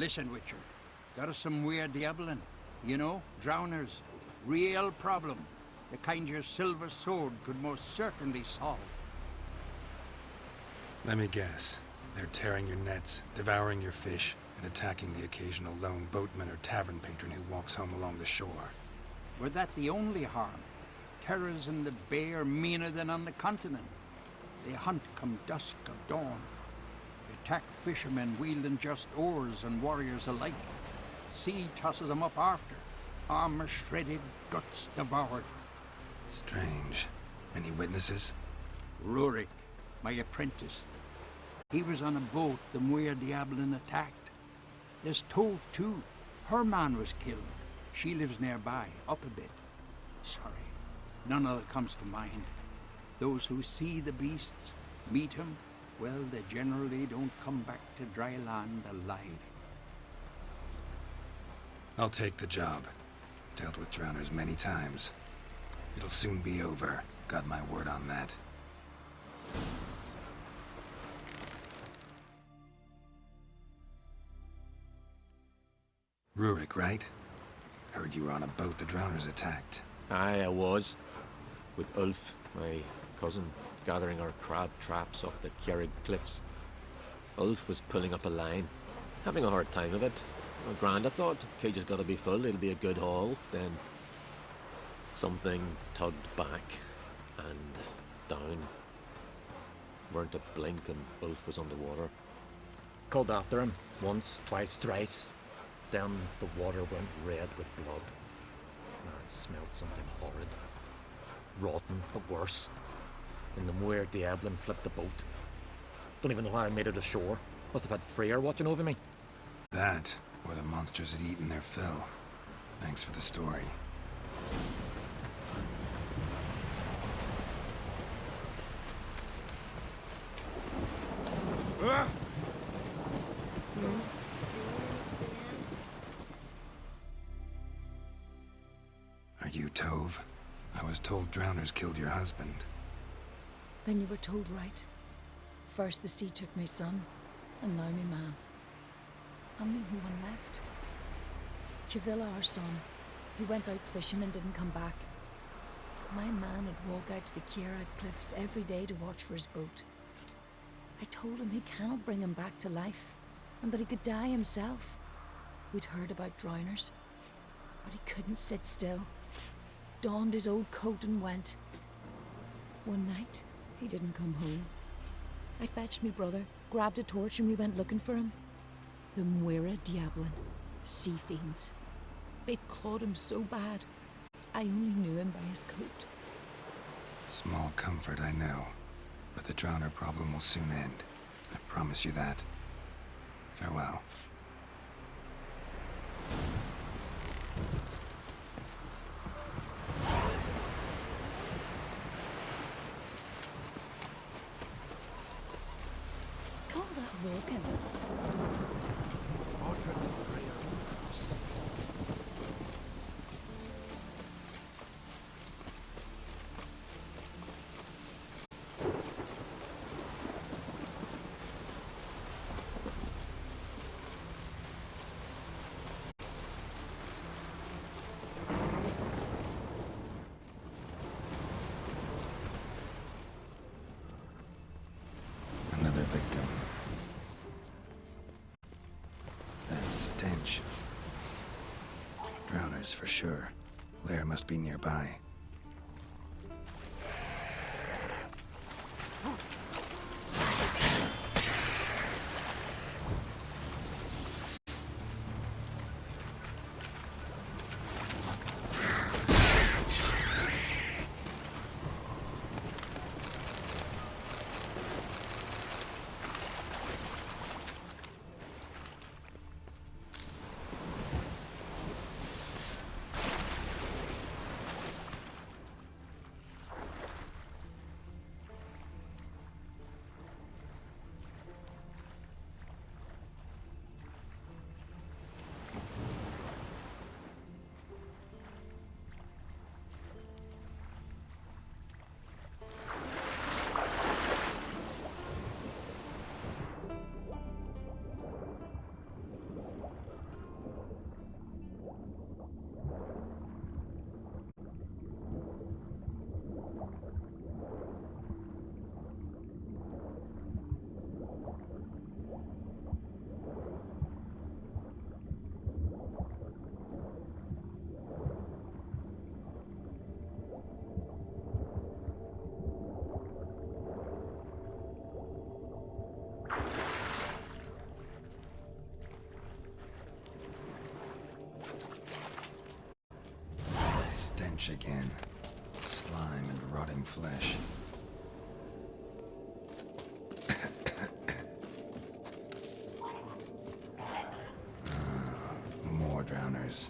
Listen, Witcher. Got us some weird diabolin. You know, drowners. Real problem. The kind your silver sword could most certainly solve. Let me guess. They're tearing your nets, devouring your fish, and attacking the occasional lone boatman or tavern patron who walks home along the shore. Were that the only harm? Terrors in the bay are meaner than on the continent. They hunt come dusk of dawn. They attack fishermen wielding just oars and warriors alike. Sea tosses them up after. Armor shredded, guts devoured. Strange. Any witnesses? Rurik, my apprentice. He was on a boat the Muir Diabolin attacked. There's Tove, too. Her man was killed. She lives nearby, up a bit. Sorry, none other comes to mind. Those who see the beasts, meet him, well, they generally don't come back to dry land alive. I'll take the job. Dealt with drowners many times. It'll soon be over. Got my word on that. Rurik, right? Heard you were on a boat the drowners attacked. Aye, I was. With Ulf, my cousin, gathering our crab traps off the Kjerrig cliffs. Ulf was pulling up a line, having a hard time of it. Well, grand, I thought. Cage has got to be full, it'll be a good haul. Then something tugged back and down. Weren't a blink and Ulf was underwater. Called after him, once, twice, thrice. Then the water went red with blood. I smelled something horrid. Rotten, but worse. And the Muir Diabolin flipped the boat. Don't even know how I made it ashore. Must have had Freyr watching over me. That, or the monsters had eaten their fill. Thanks for the story. Are you Tove? I was told drowners killed your husband. Then you were told right. First the sea took my son, and now my man. I'm the only one left. Kavilla, our son, he went out fishing and didn't come back. My man would walk out to the Kjerrig cliffs every day to watch for his boat. I told him he cannot bring him back to life, and that he could die himself. We'd heard about drowners, but he couldn't sit still. Donned his old coat and went. One night, he didn't come home. I fetched me brother, grabbed a torch, and we went looking for him. The Muir Diabolin, sea fiends. They'd clawed him so bad, I only knew him by his coat. Small comfort, I know. But the drowner problem will soon end. I promise you that. Farewell. Call that walking. Another victim. That stench. Drowners for sure. Lair must be nearby. stench again. Slime and rotting flesh. More drowners.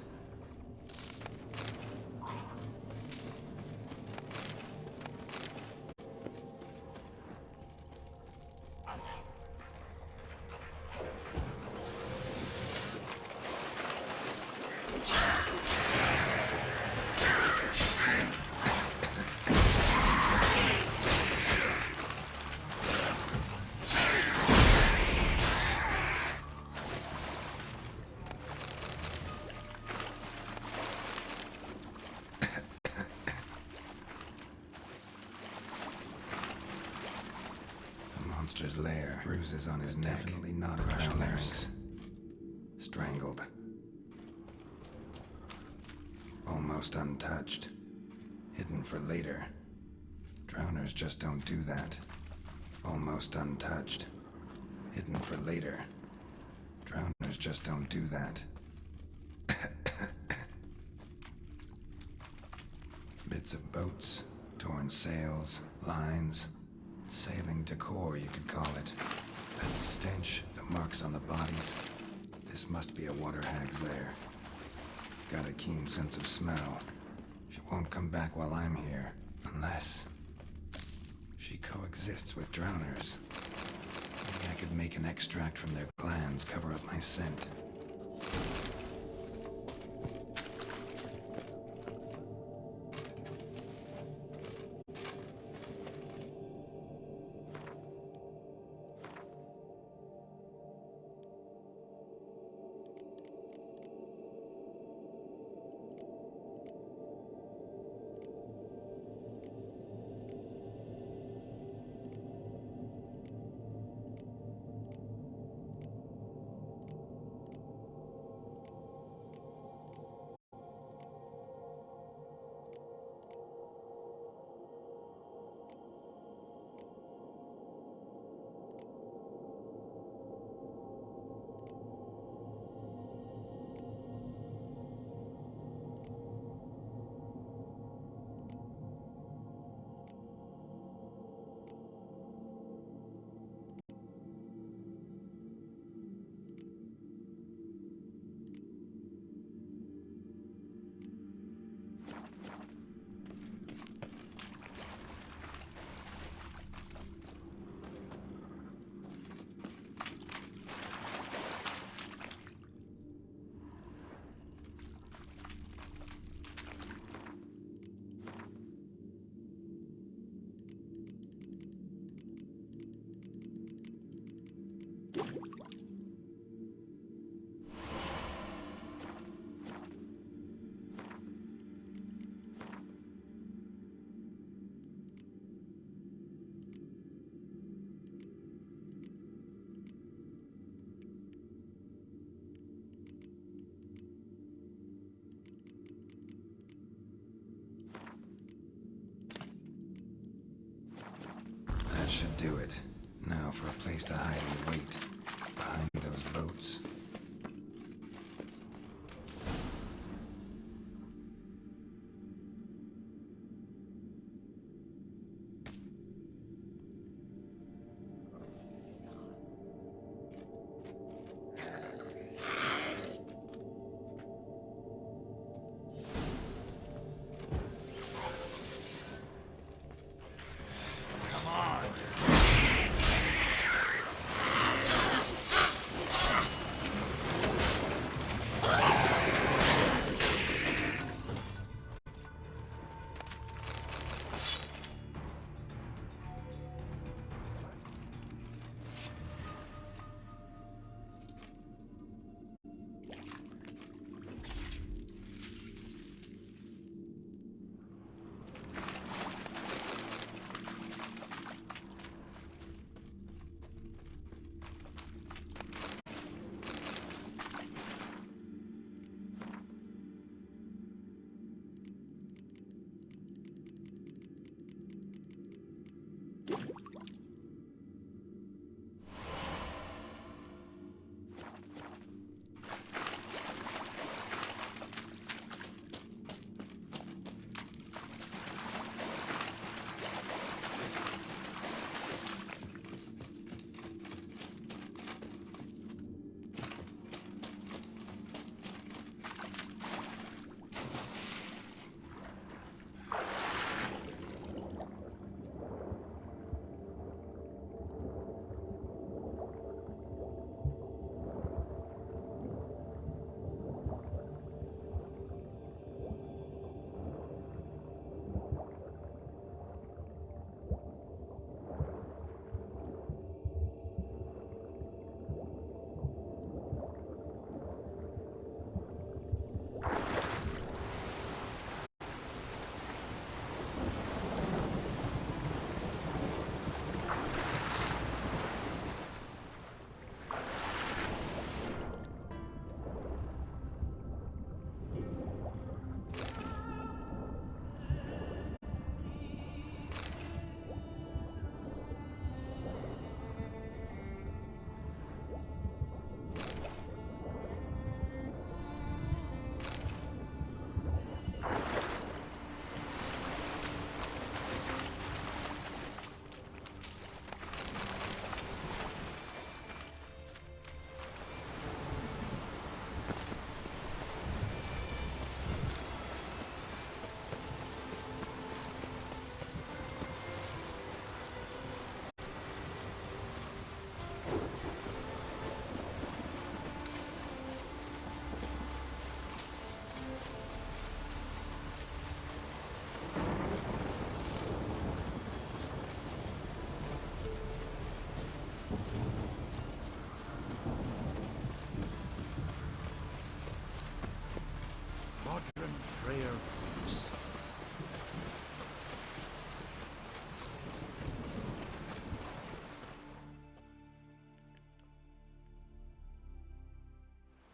Monster's lair. Bruises on his neck. Definitely not crushed larynx. Strangled. Almost untouched. Hidden for later. Drowners just don't do that. Almost untouched. Hidden for later. Drowners just don't do that. Bits of boats, torn sails, lines. Sailing decor, you could call it. That stench, the marks on the bodies. This must be a water hag's lair. Got a keen sense of smell. She won't come back while I'm here, unless she coexists with drowners. Maybe I could make an extract from their glands cover up my scent. That should do it. Now for a place to hide and wait. Behind those boats.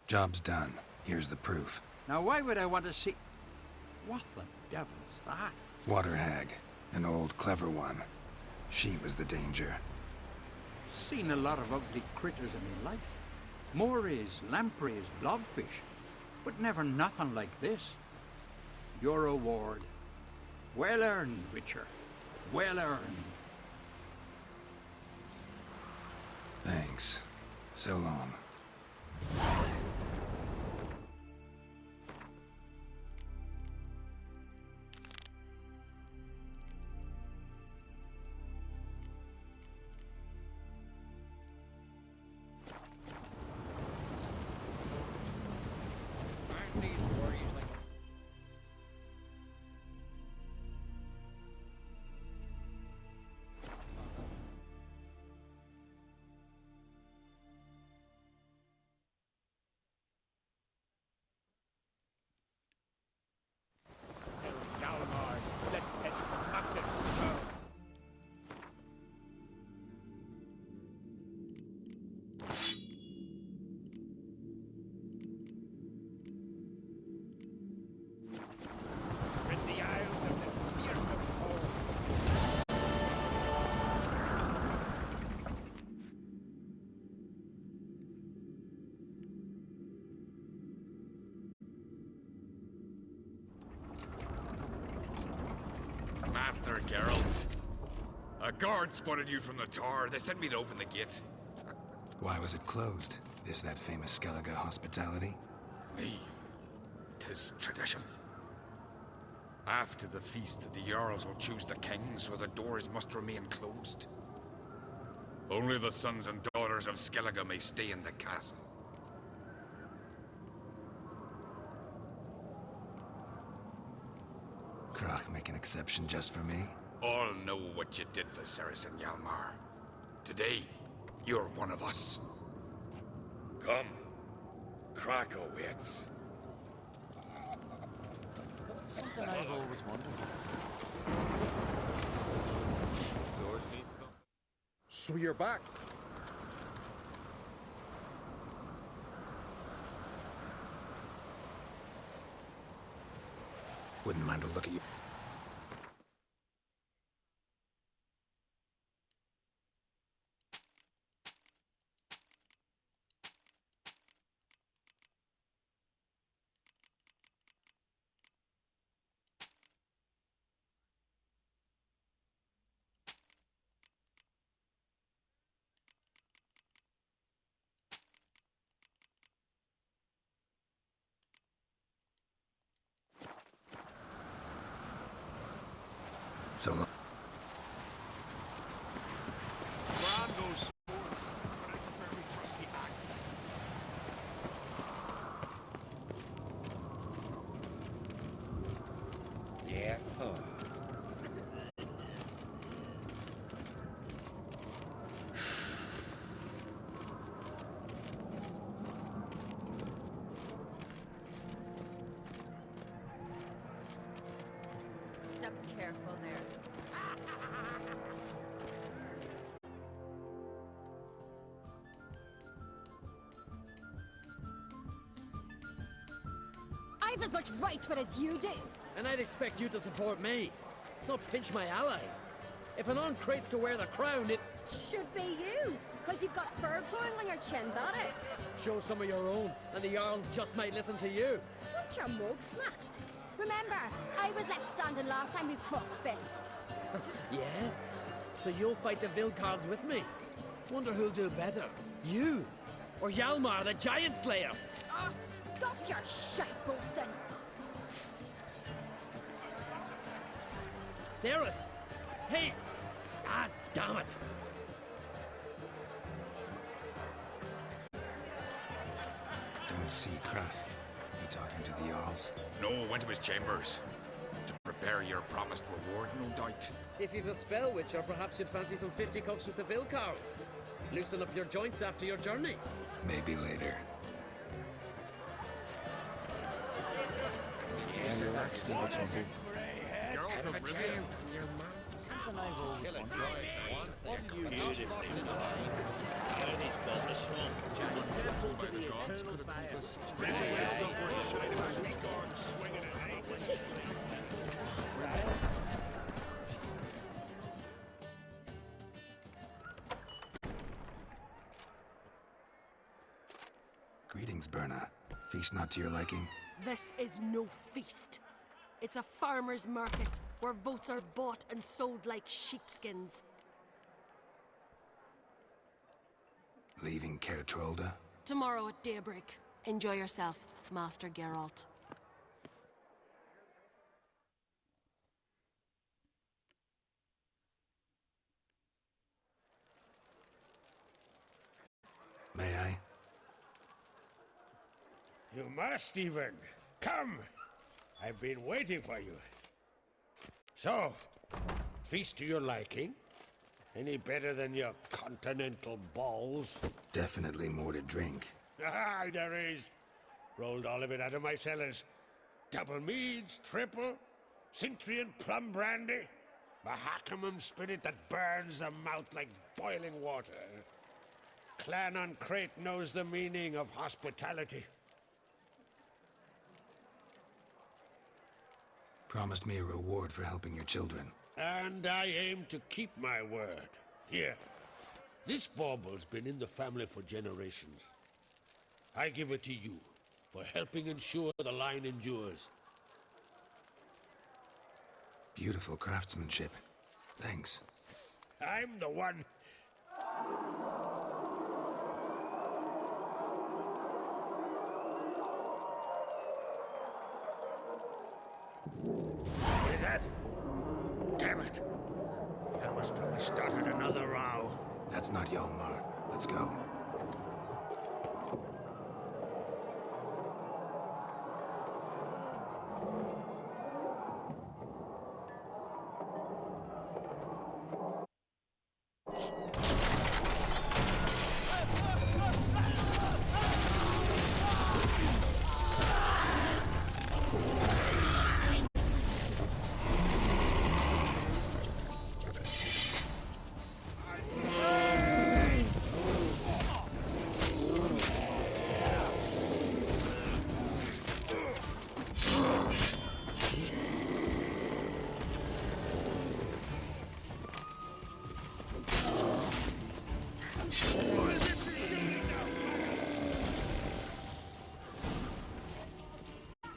Job's done. Here's the proof. Now, why would I want to see... What the devil's that? Water hag. An old, clever one. She was the danger. Seen a lot of ugly critters in my life. Morays, lampreys, blobfish. But never nothing like this. Your reward. Well earned, Witcher. Well earned. Thanks. So long. Hjalmar split its massive skull. Rid the Isles of this fearsome foe. Master Geralt. A guard spotted you from the tower. They sent me to open the gate. Why was it closed? Is that famous Skellige hospitality? Me. 'Tis tradition. After the feast, the Jarls will choose the king, so the doors must remain closed. Only the sons and daughters of Skellige may stay in the castle. Krach make an exception just for me? All know what you did for Saracen Hjalmar. Today, you're one of us. Come. Krakow waits. Something I've always wondered. So you're back. Wouldn't mind a look at you. So long. Grab those swords. But it's a very trusty axe. Yes. Step careful there. I've as much right to it as you do. And I'd expect you to support me, not pinch my allies. If an uncrate's to wear the crown, it... Should be you, because you've got fur growing on your chin, that it? Show some of your own, and the Jarls just might listen to you. Got your mug smacked. Remember, I was left standing last time we crossed fists. Yeah? So you'll fight the Vilcards with me? Wonder who'll do better, you or Hjalmar the Giant Slayer? Oh, stop your shite boasting. Cerys? Hey! Ah, damn it! Don't see Krach. He talking to the Jarls? No, went to his chambers. To prepare your promised reward, no doubt. If you've a spell, Witcher, perhaps you'd fancy some fisticuffs with the Vilcards. Loosen up your joints after your journey. Maybe later. Have a giant on your mouth. Something I've always wondered. What do you use if Greetings, Berna. Feast not to your liking? This is no feast. It's a farmer's market where votes are bought and sold like sheepskins. Leaving Caer Trolda? Tomorrow at daybreak. Enjoy yourself, Master Geralt. May I? You must, even. Come! I've been waiting for you. So, feast to your liking? Any better than your continental balls? Definitely more to drink. Ah, there is. Rolled all of it out of my cellars. Double meads, triple, Cintrian plum brandy, Mahakimum spirit that burns the mouth like boiling water. Clan on Crate knows the meaning of hospitality. Promised me a reward for helping your children. And I aim to keep my word. Here. This bauble's been in the family for generations. I give it to you for helping ensure the line endures. Beautiful craftsmanship. Thanks. I'm the one. Hear that? Damn it. Hjalmar's probably started another row. That's not Hjalmar. Let's go.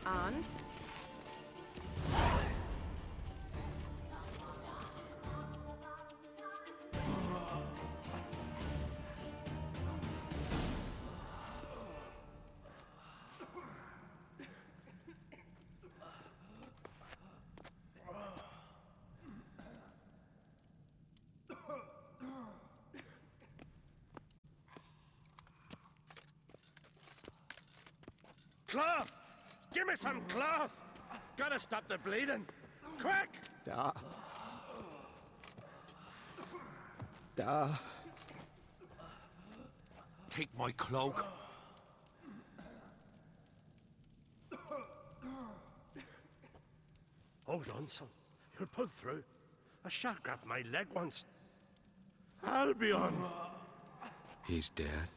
And? Cloth! Give me some cloth! Gotta stop the bleeding. Quick! Take my cloak. Hold on, son. You'll pull through. A shark grabbed my leg once. Albion! He's dead.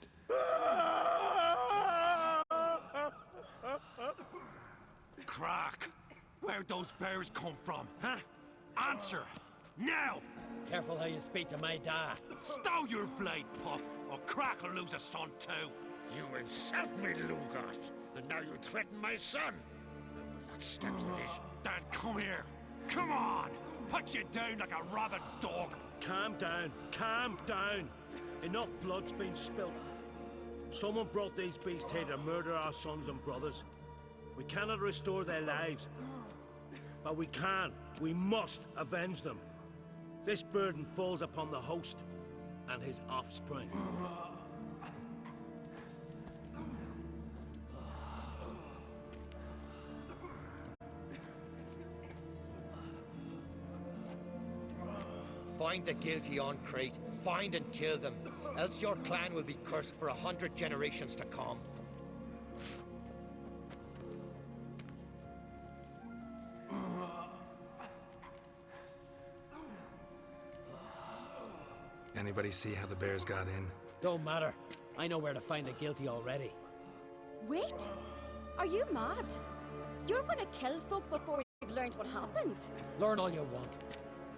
Crack! Where'd those bears come from, huh? Answer! Now! Careful how you speak to my dad. Stow your blade, pup, or Crack will lose a son too. You insult me, Lugos, and now you threaten my son. I will not stand for this. Dan, come here. Come on! Put you down like a rabid dog. Calm down. Calm down. Enough blood's been spilt. Someone brought these beasts here to murder our sons and brothers. We cannot restore their lives. But we can. We must avenge them. This burden falls upon the host and his offspring. Find the guilty on Crate. Find and kill them. Else your clan will be cursed for 100 generations to come. Anybody see how the bears got in? Don't matter. I know where to find the guilty already. Wait! Are you mad? You're gonna kill folk before you've learned what happened? Learn all you want.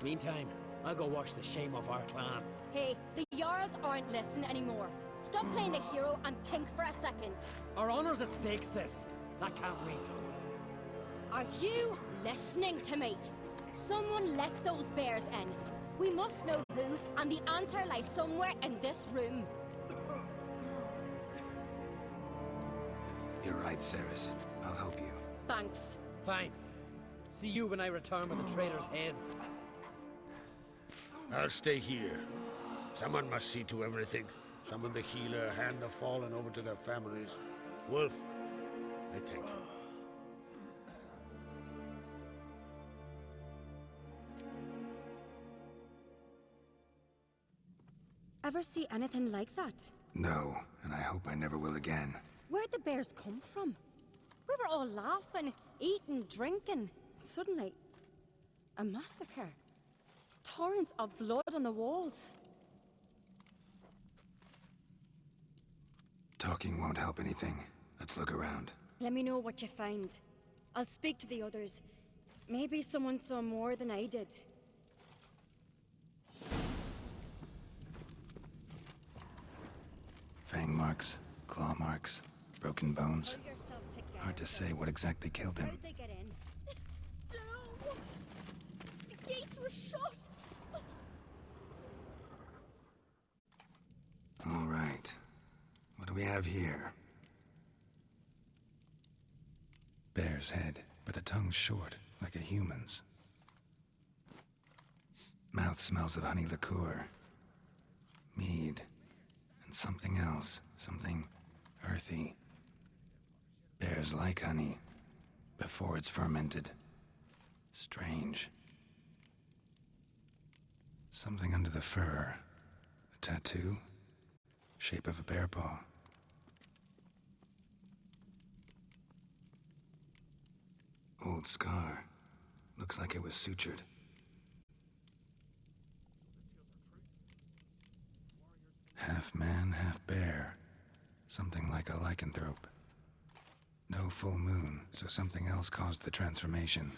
Meantime, I'll go wash the shame off our clan. Hey, the Jarls aren't listening anymore. Stop playing the hero and think for a second. Our honor's at stake, sis. That can't wait. Are you listening to me? Someone let those bears in. We must know who, and the answer lies somewhere in this room. You're right, Cerys. I'll help you. Thanks. Fine. See you when I return with the traitors' heads. I'll stay here. Someone must see to everything. Summon the healer, hand the fallen over to their families. Wolf, I thank you. Ever see anything like that? No, and I hope I never will again. Where'd the bears come from? We were all laughing, eating, drinking. Suddenly, a massacre. Torrents of blood on the walls. Talking won't help anything. Let's look around. Let me know what you find. I'll speak to the others. Maybe someone saw more than I did. Fang marks, claw marks, broken bones. Hard to say what exactly killed him. How'd they get in? No! The gates were shut! All right. What do we have here? Bear's head, but the tongue's short, like a human's. Mouth smells of honey liqueur. Mead. And something else. Something earthy. Bears like honey, before it's fermented. Strange. Something under the fur. A tattoo. Shape of a bear paw. Old scar. Looks like it was sutured. Half man, half bear. Something like a lycanthrope. No full moon, so something else caused the transformation.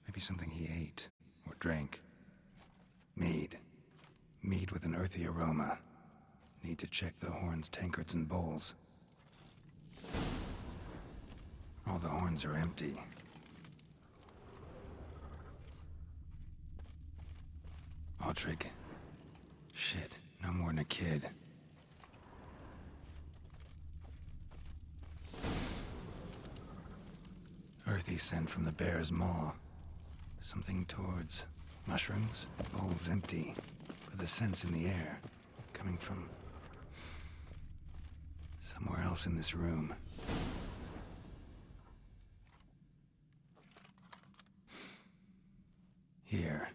Maybe something he ate or drank. Mead. Mead with an earthy aroma. Need to check the horns, tankards, and bowls. All the horns are empty. Autrig. Shit, no more than a kid. Earthy scent from the bear's maw. Something towards mushrooms. Bowls empty, but the scent's in the air. Coming from somewhere else in this room. Here.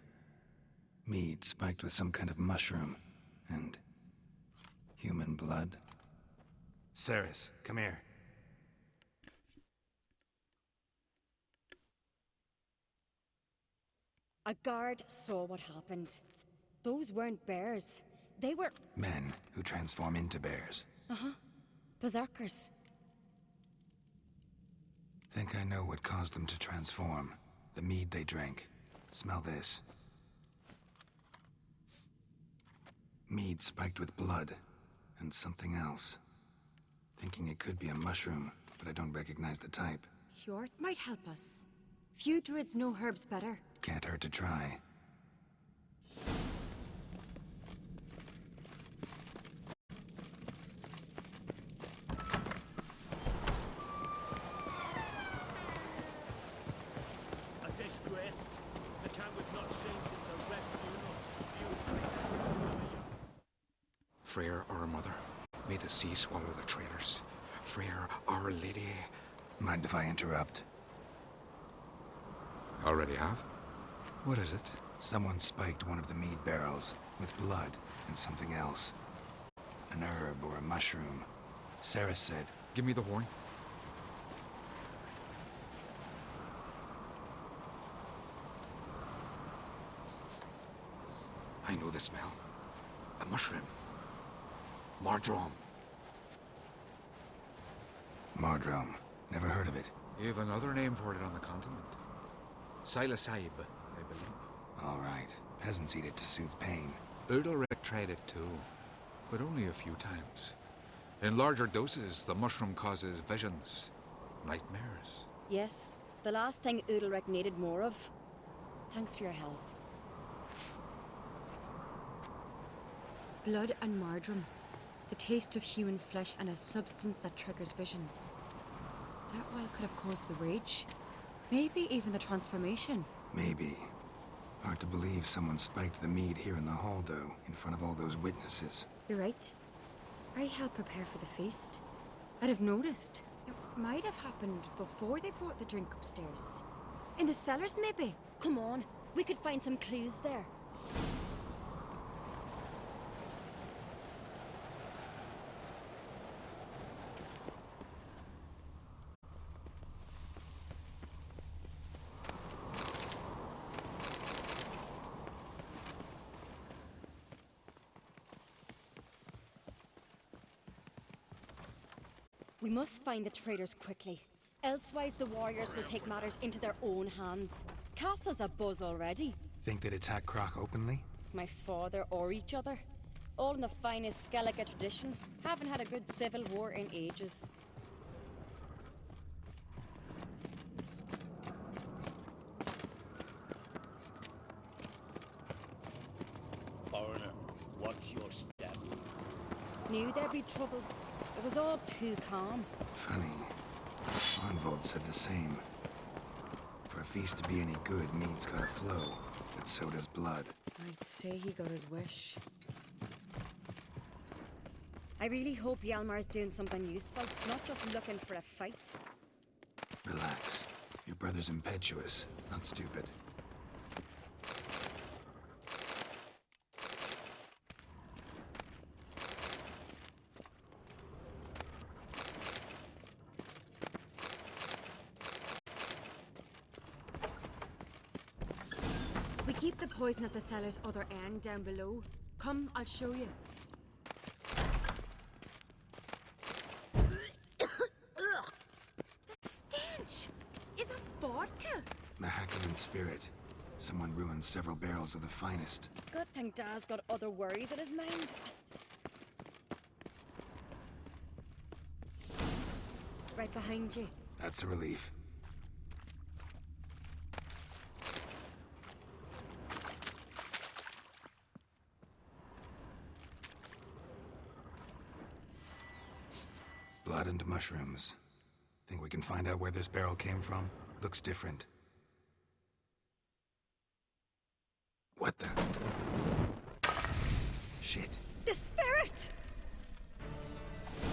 Mead spiked with some kind of mushroom. And human blood. Cerys, come here. A guard saw what happened. Those weren't bears. They were... Men who transform into bears. Uh-huh. Berserkers. Think I know what caused them to transform. The mead they drank. Smell this. Mead spiked with blood. And something else. Thinking it could be a mushroom, but I don't recognize the type. Hjort might help us. Few druids know herbs better. Can't hurt to try. A disgrace. The camp we've not seen since the Red Funeral. Freyr, our mother, may the sea swallow the traitors. Freyr, our lady. Mind if I interrupt? Already have? What is it? Someone spiked one of the mead barrels with blood and something else. An herb or a mushroom. Cerys said... Give me the horn. I know the smell. A mushroom. Mardrome. Mardrome. Never heard of it. You have another name for it on the continent. Silasib, I believe. All right. Peasants eat it to soothe pain. Udalric tried it too, but only a few times. In larger doses, the mushroom causes visions, nightmares. Yes, the last thing Udalric needed more of. Thanks for your help. Blood and Mardrome. The taste of human flesh and a substance that triggers visions. That well could have caused the rage. Maybe even the transformation. Maybe. Hard to believe someone spiked the mead here in the hall, though, in front of all those witnesses. You're right. I helped prepare for the feast. I'd have noticed. It might have happened before they brought the drink upstairs. In the cellars, maybe? Come on, we could find some clues there. We must find the traitors quickly. Elsewise, the warriors will take matters into their own hands. Castle's abuzz already. Think they'd attack Croc openly? My father or each other. All in the finest Skellige tradition. Haven't had a good civil war in ages. Foreigner, what's your step? Knew there'd be trouble. It was all too calm. Funny. Arnvold said the same. For a feast to be any good, mead's gotta flow, but so does blood. I'd say he got his wish. I really hope Hjalmar's doing something useful, not just looking for a fight. Relax. Your brother's impetuous, not stupid. We keep the poison at the cellar's other end down below. Come, I'll show you. The stench! Is that vodka? Mahakaman spirit. Someone ruined several barrels of the finest. Good thing Dad's got other worries in his mind. Right behind you. That's a relief. Blood and mushrooms. Think we can find out where this barrel came from? Looks different. What the? Shit. The spirit!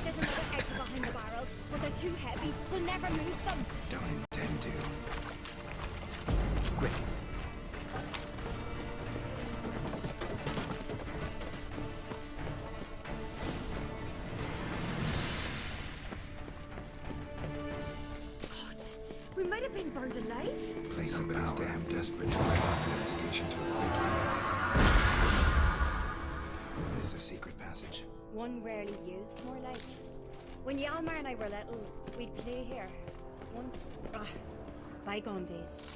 There's another exit behind the barrels, but they're too heavy. We'll never move them. Don't intend to. Quick. We might have been burned alive. Somebody's damn desperate to write off investigation to a quickie. It is a secret passage. One rarely used, more like. When Hjalmar and I were little, we'd play here. Once, bygone days.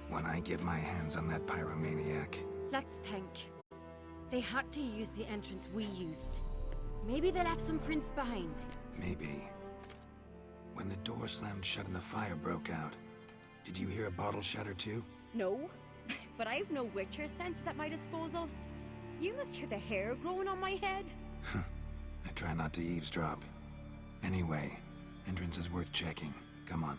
When I get my hands on that pyromaniac. Let's think. They had to use the entrance we used. Maybe they left some prints behind. Maybe. When the door slammed shut and the fire broke out, did you hear a bottle shatter too? No, but I've no Witcher sense at my disposal. You must hear the hair growing on my head. I try not to eavesdrop. Anyway, entrance is worth checking. Come on.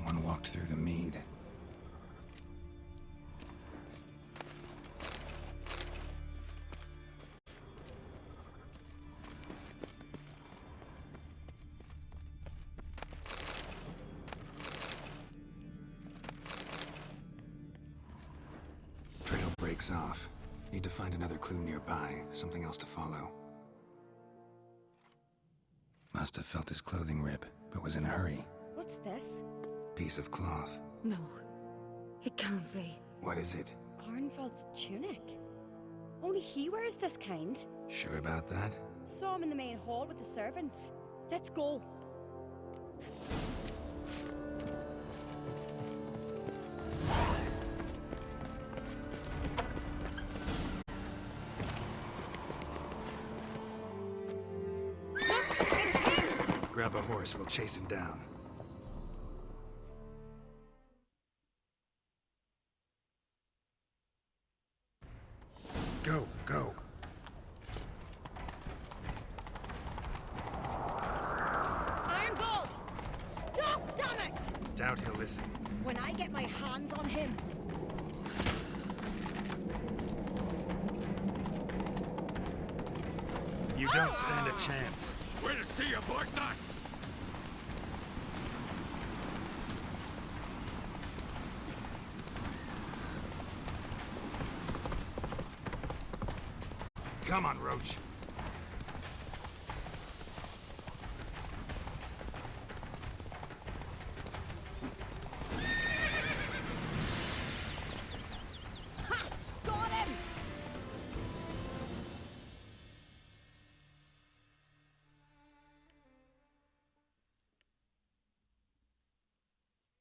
Someone walked through the mead. Trail breaks off. Need to find another clue nearby, something else to follow. Must have felt his clothing rip, but was in a hurry. What's this? Piece of cloth. No. It can't be. What is it? Arnvald's tunic. Only he wears this kind. Sure about that? Saw him in the main hall with the servants. Let's go. Grab a horse, we'll chase him down. Go, go. Ironbolt! Stop, damn it! Doubt he'll listen. When I get my hands on him. You don't stand a chance. We'll see about that! Come on, Roach. Ha! Got him!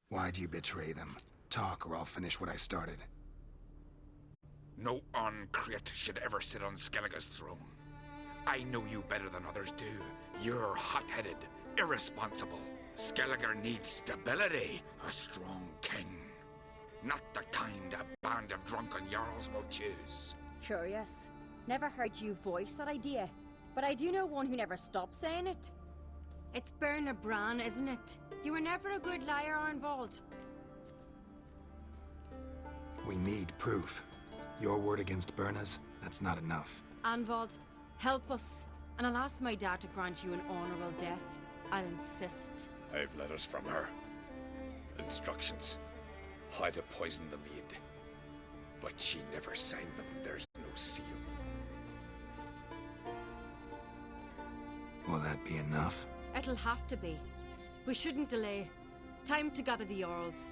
Why'd you betray them? Talk, or I'll finish what I started. No Arncreate should ever sit on Skellige's throne. I know you better than others do. You're hot-headed, irresponsible. Skellige needs stability, a strong king. Not the kind a band of drunken jarls will choose. Curious. Never heard you voice that idea. But I do know one who never stops saying it. It's Berna Bran, isn't it? You were never a good liar, Arnvald. We need proof. Your word against Berna's, that's not enough. Arnvald, help us. And I'll ask my dad to grant you an honorable death. I'll insist. I've letters from her. Instructions. How to poison the mead. But she never signed them. There's no seal. Will that be enough? It'll have to be. We shouldn't delay. Time to gather the Jarls.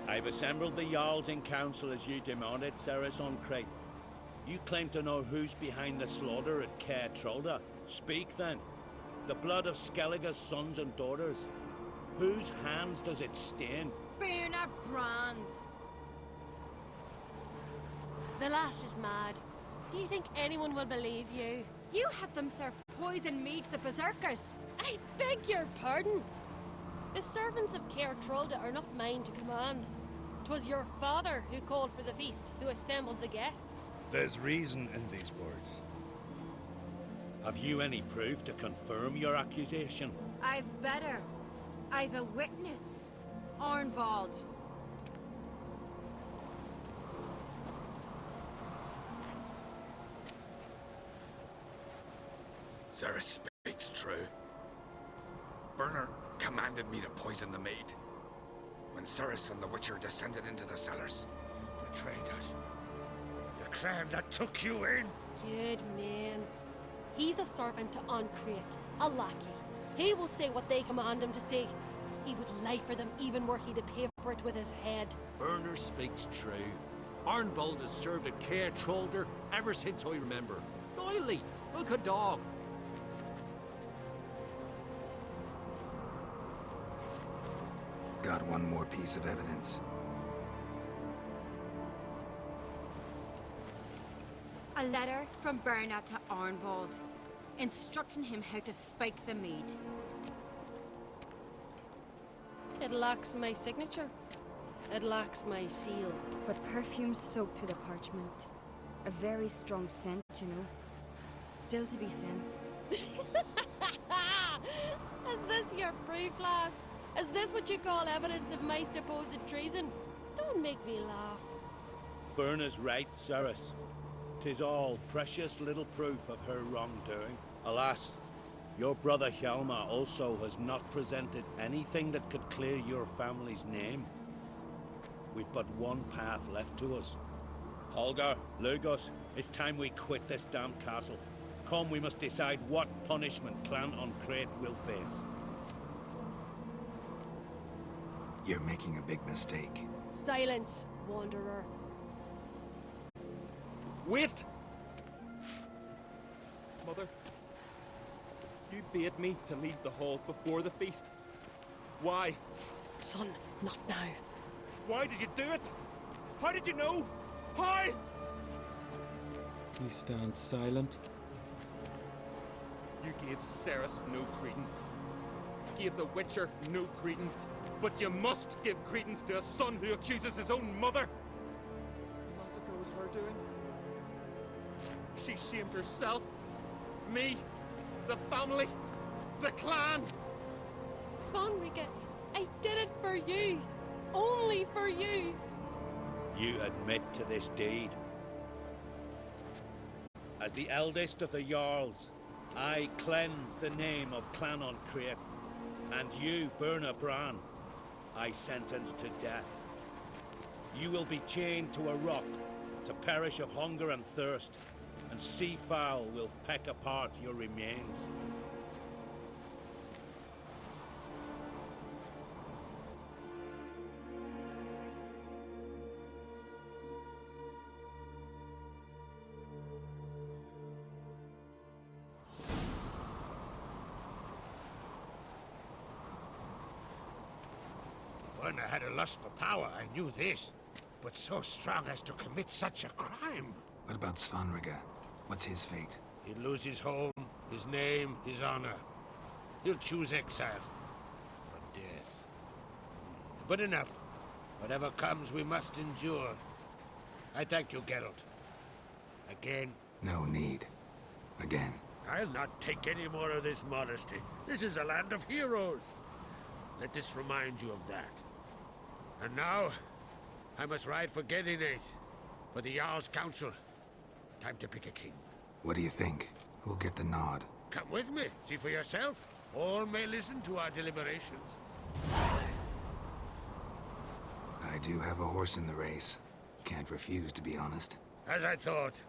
I've assembled the Jarls in council as you demanded, Cerys Arncreate. You claim to know who's behind the slaughter at Caer Trolda. Speak then. The blood of Skellige's sons and daughters. Whose hands does it stain? Berna Bran's. The lass is mad. Do you think anyone will believe you? You had them serve poison mead to the berserkers. I beg your pardon. The servants of Caer Trolda are not mine to command. 'Twas your father who called for the feast, who assembled the guests. There's reason in these words. Have you any proof to confirm your accusation? I've better. I've a witness. Arnvald. Cerys speaks true. Berna commanded me to poison the maid. When Cerys and the Witcher descended into the cellars. Betrayed us. The clan that took you in. Good man. He's a servant to Arncreate, a lackey. He will say what they command him to say. He would lie for them even were he to pay for it with his head. Berner speaks true. Arnvald has served at Caer Trolder ever since I remember. Loyally, like a dog. Got one more piece of evidence. A letter from Berna to Arnvald, instructing him how to spike the mead. It lacks my signature. It lacks my seal. But perfume soaked through the parchment. A very strong scent, you know. Still to be sensed. Is this your proof, lass? Is this what you call evidence of my supposed treason? Don't make me laugh. Berna's right, Cerys. 'Tis all precious little proof of her wrongdoing. Alas, your brother Hjalmar also has not presented anything that could clear your family's name. We've but one path left to us. Holger, Lugos, it's time we quit this damn castle. Come, we must decide what punishment Clan on Crete will face. You're making a big mistake. Silence, wanderer. Wait! Mother, you bade me to leave the hall before the feast. Why? Son, not now. Why did you do it? How did you know? How? You stand silent. You gave Cerys no credence. Gave the Witcher no credence. But you must give credence to a son who accuses his own mother. The massacre was her doing. She shamed herself, me, the family, the clan. Svanrige, I did it for you. Only for you. You admit to this deed. As the eldest of the Jarls, I cleanse the name of Clan on Crete, and you, Berna Bran, I sentence to death. You will be chained to a rock to perish of hunger and thirst, and sea fowl will peck apart your remains. Berna had a lust for power, I knew this. But so strong as to commit such a crime. What about Svanrige? What's his fate? He'll lose his home, his name, his honor. He'll choose exile. Or death. But enough. Whatever comes, we must endure. I thank you, Geralt. Again. No need. Again. I'll not take any more of this modesty. This is a land of heroes. Let this remind you of that. And now, I must ride for Gedinate, for the Jarl's Council. Time to pick a king. What do you think? Who'll get the nod? Come with me, see for yourself. All may listen to our deliberations. I do have a horse in the race. Can't refuse, to be honest. As I thought.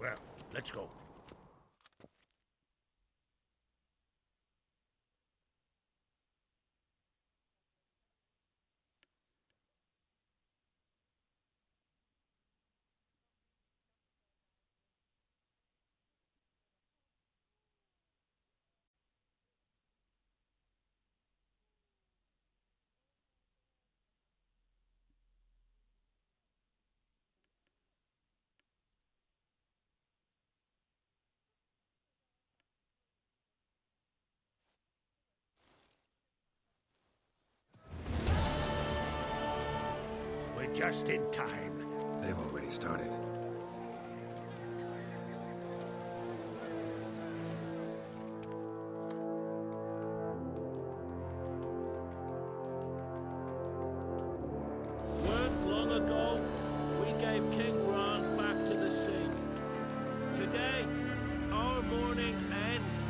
Well, let's go. We're just in time. They've already started. Weren't long ago, we gave King Bran back to the sea. Today, our mourning ends.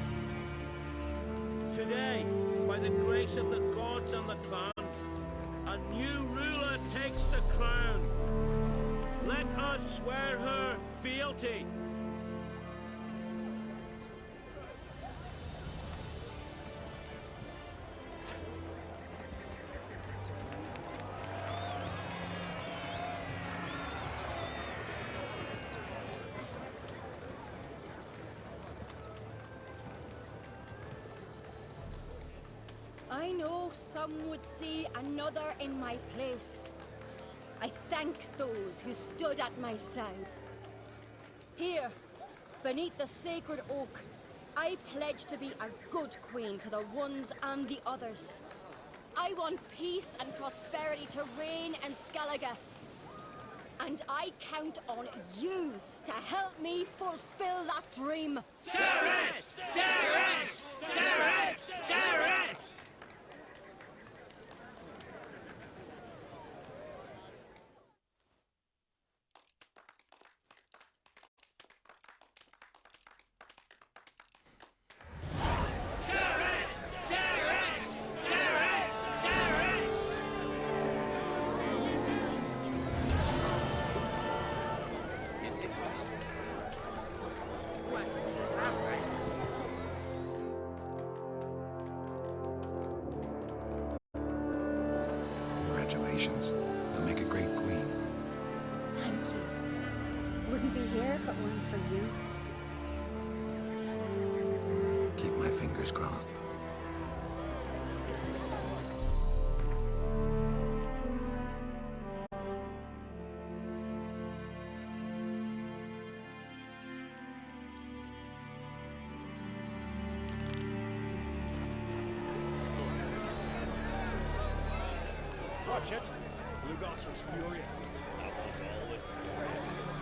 Today, by the grace of the gods and the clans, a new ruler takes the crown. Let us swear her fealty. I know some would see another in my place. I thank those who stood at my side. Here, beneath the sacred oak, I pledge to be a good queen to the ones and the others. I want peace and prosperity to reign in Skellige. And I count on you to help me fulfill that dream. Cerys! Cerys! Cerys! Cerys! Congratulations. You'll make a great queen. Thank you. Wouldn't be here if it weren't for you. Keep my fingers crossed. Watch it. Lugos was furious. That was always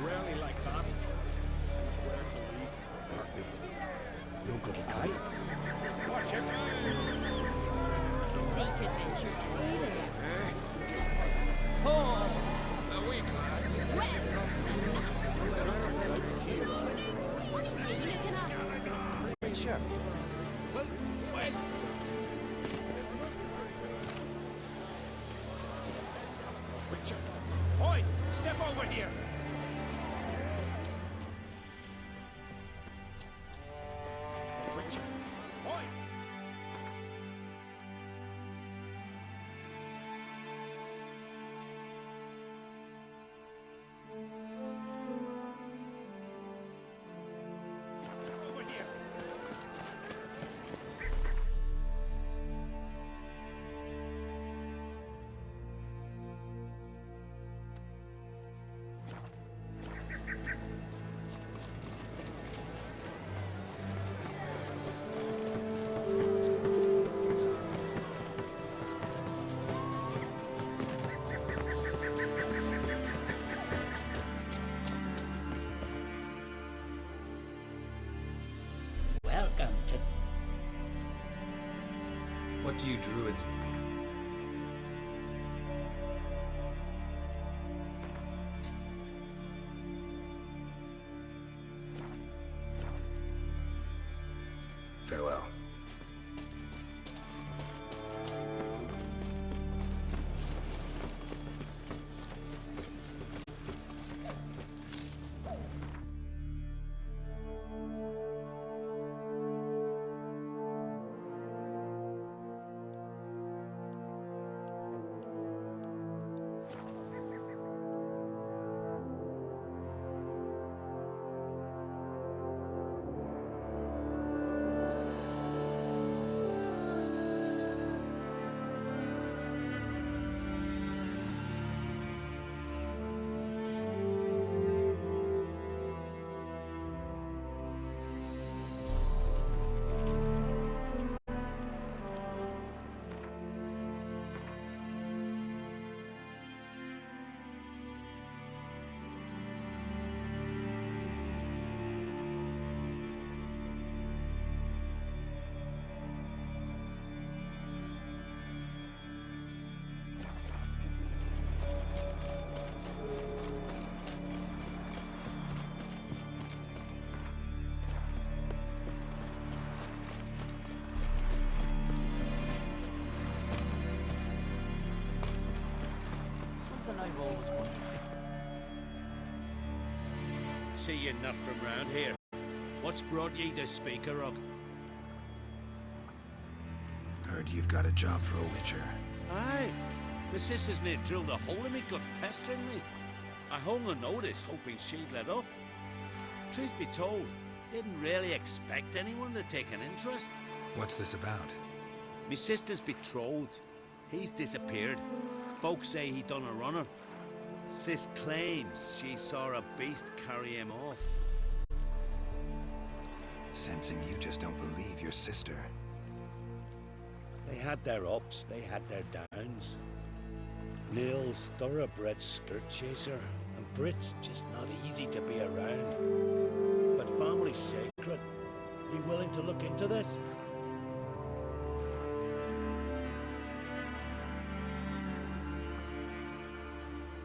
rarely like that. Where to leave? Partly. No good at Kai. Watch it. Seek adventure. Hey there. Oh! A wee class. Sure. Well, Witcher. Oi! Step over here! Witcher. Oi! Over here! Welcome to... What do you druids... Farewell. I've always wondered. See you not from round here. What's brought ye to Speakerog? Heard you've got a job for a witcher. Aye. My sister's near drilled a hole in me, gut pestering me. I hung on notice, hoping she'd let up. Truth be told, didn't really expect anyone to take an interest. What's this about? Me sister's betrothed. He's disappeared. Folks say he done a runner. Sis claims she saw a beast carry him off. sensing you just don't believe your sister. They had their ups, they had their downs. Neil's thoroughbred skirt chaser, and Brit's just not easy to be around. But family's sacred. You willing to look into this?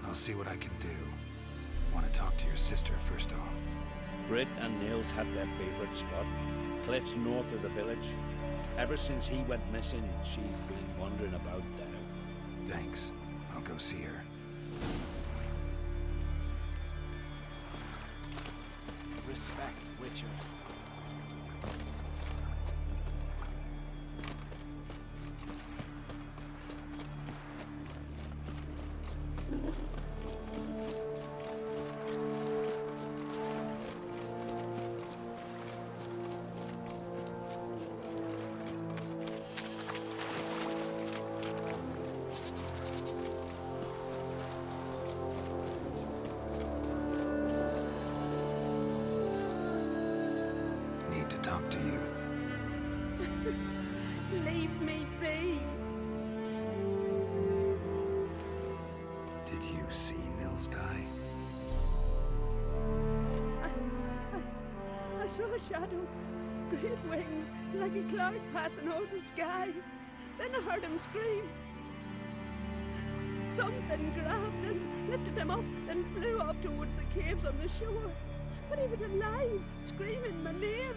I'll see what I can do. Want to talk to your sister first off. Brit and Nils had their favourite spot, cliffs north of the village. Ever since he went missing, she's been wandering about now. Thanks. I'll go see her. Respect, Witcher. Need to talk to you. Leave me be. Did you see Nils die? I saw a shadow, great wings, like a cloud passing over the sky. Then I heard him scream. Something grabbed him, lifted him up, then flew off towards the caves on the shore. But he was alive, screaming my name.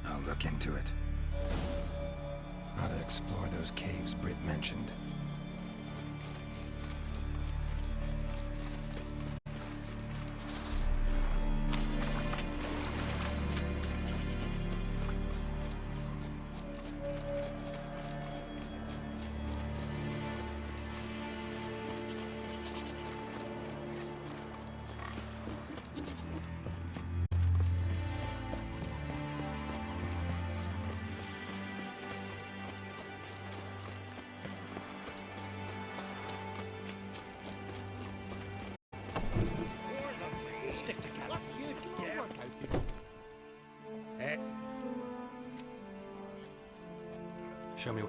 I'll look into it. Ought to explore those caves Britt mentioned. Stick together. What you dare work out. Show me.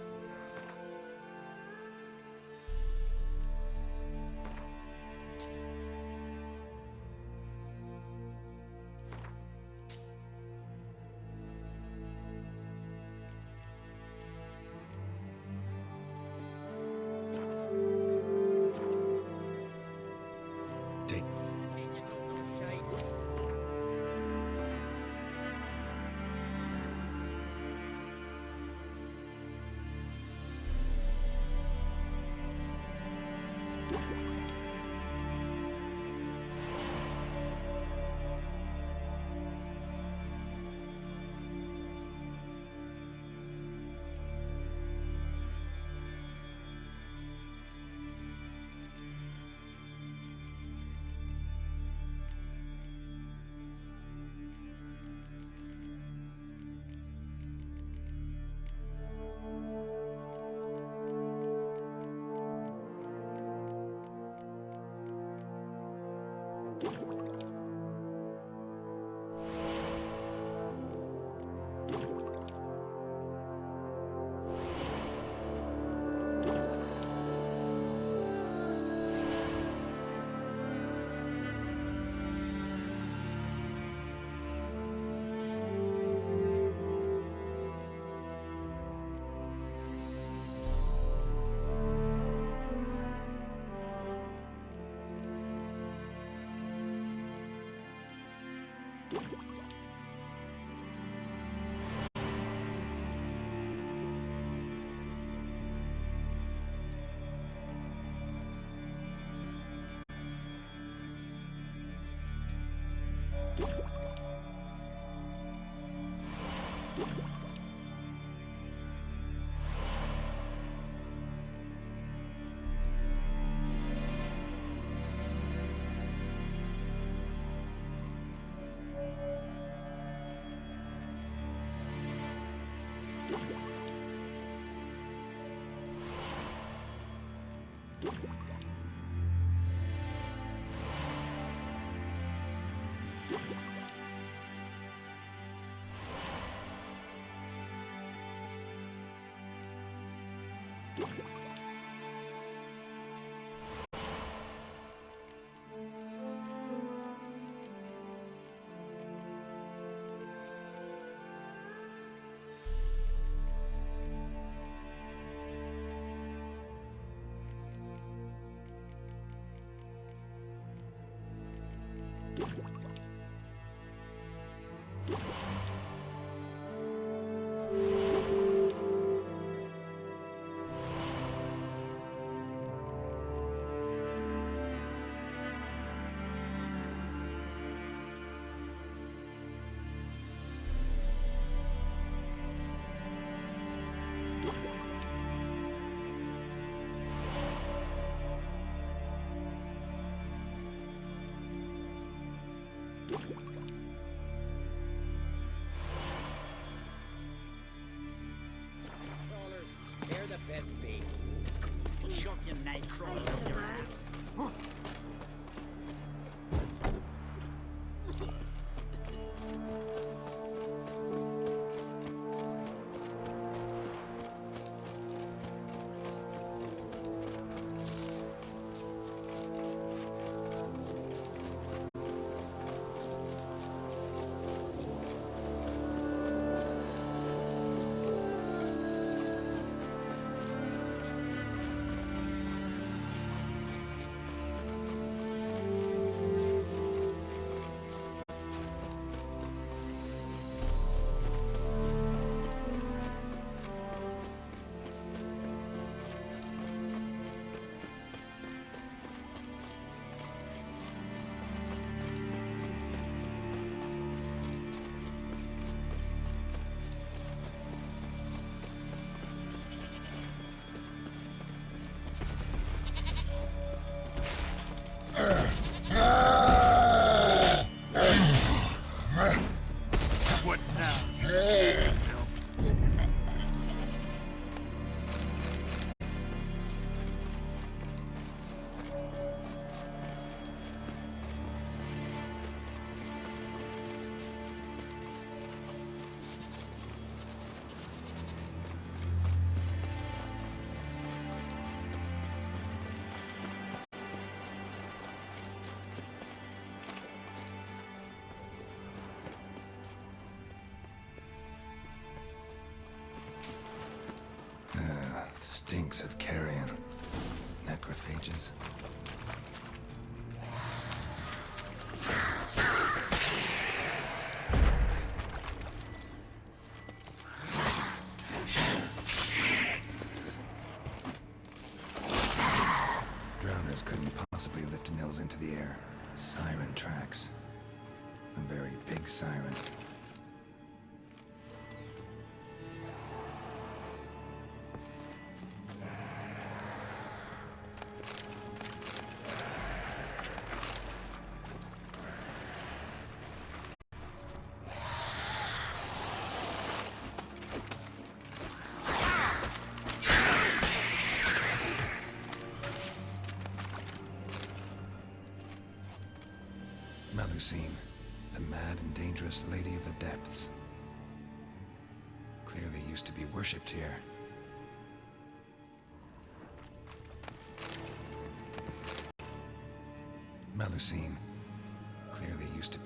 Shove your nightcrawler up your ass. What now? Stinks of carrion. Necrophages. Drowners couldn't possibly lift Nils into the air. Siren tracks. A very big siren. Melusine, the mad and dangerous Lady of the Depths. Clearly used to be worshipped here. Melusine, clearly used to...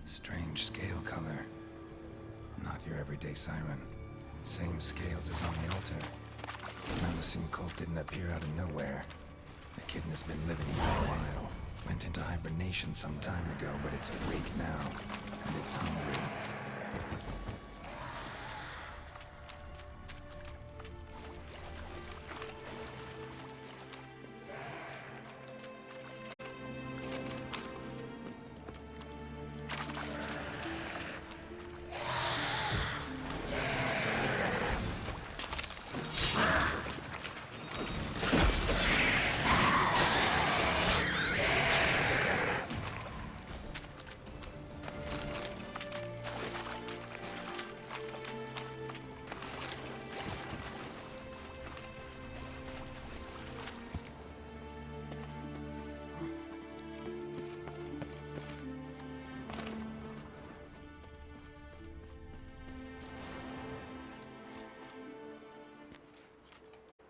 Strange scale color. Not your everyday siren. Same scales as on the altar. Melusine cult didn't appear out of nowhere. The kitten has been living for a while. Went into hibernation some time ago, but it's awake now. And it's hungry.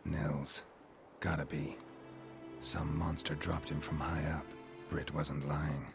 Nils. Gotta be. Some monster dropped him from high up. Britt wasn't lying.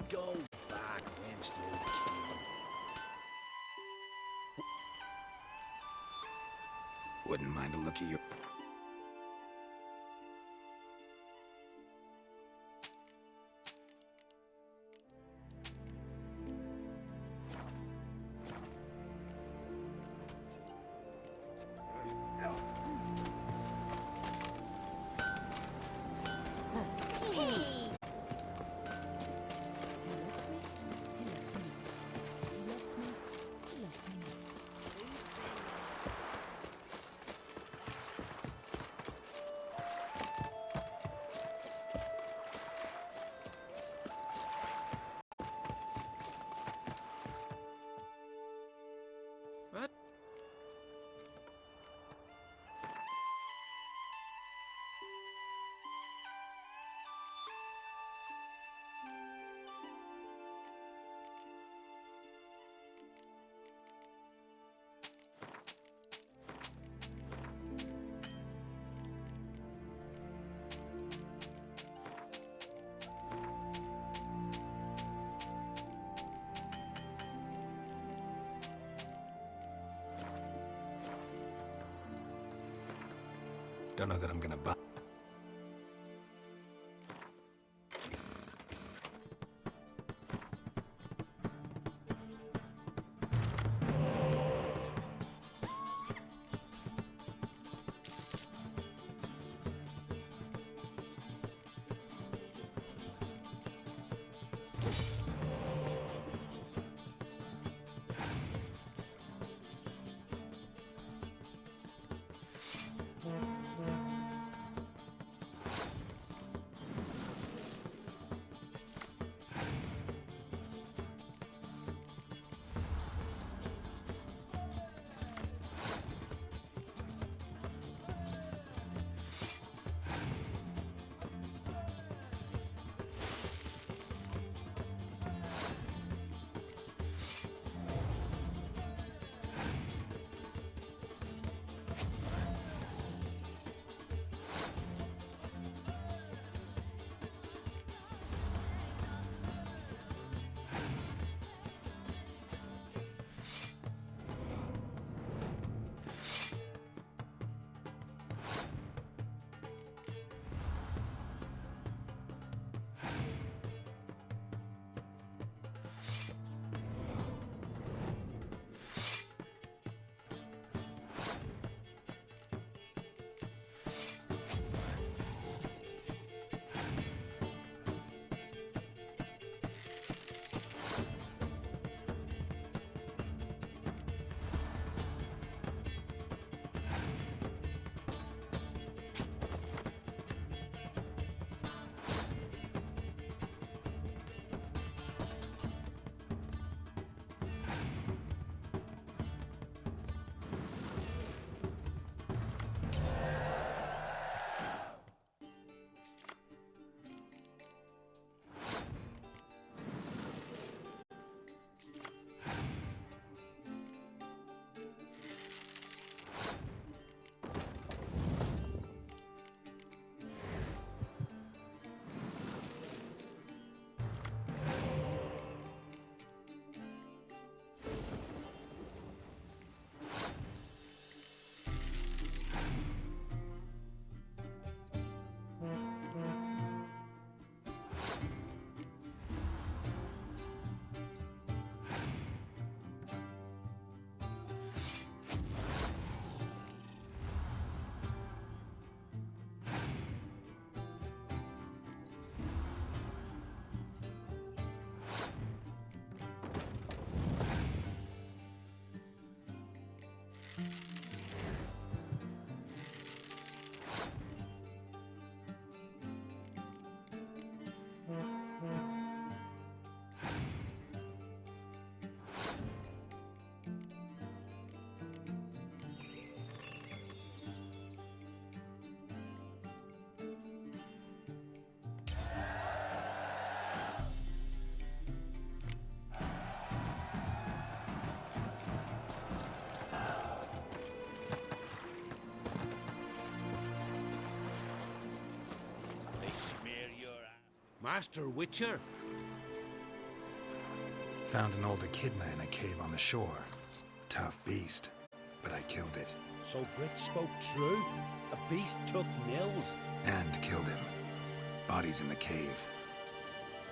Go back whence you came. Wouldn't mind a look at your... What? Don't know that I'm gonna buy... Master Witcher? Found an old echidna in a cave on the shore. Tough beast, but I killed it. So Brit spoke true? A beast took Nils? And killed him. Body's in the cave.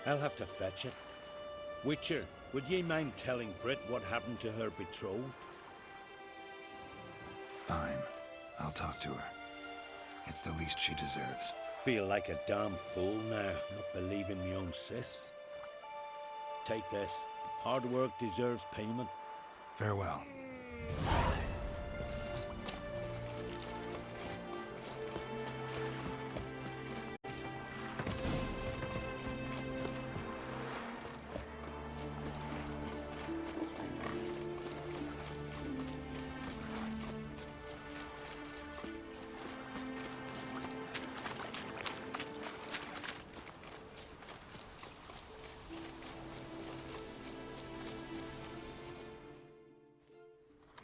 I'll have to fetch it. Witcher, would ye mind telling Brit what happened to her betrothed? Fine. I'll talk to her. It's the least she deserves. Feel like a damn fool now, not believing me own sis. Take this. Hard work deserves payment. Farewell.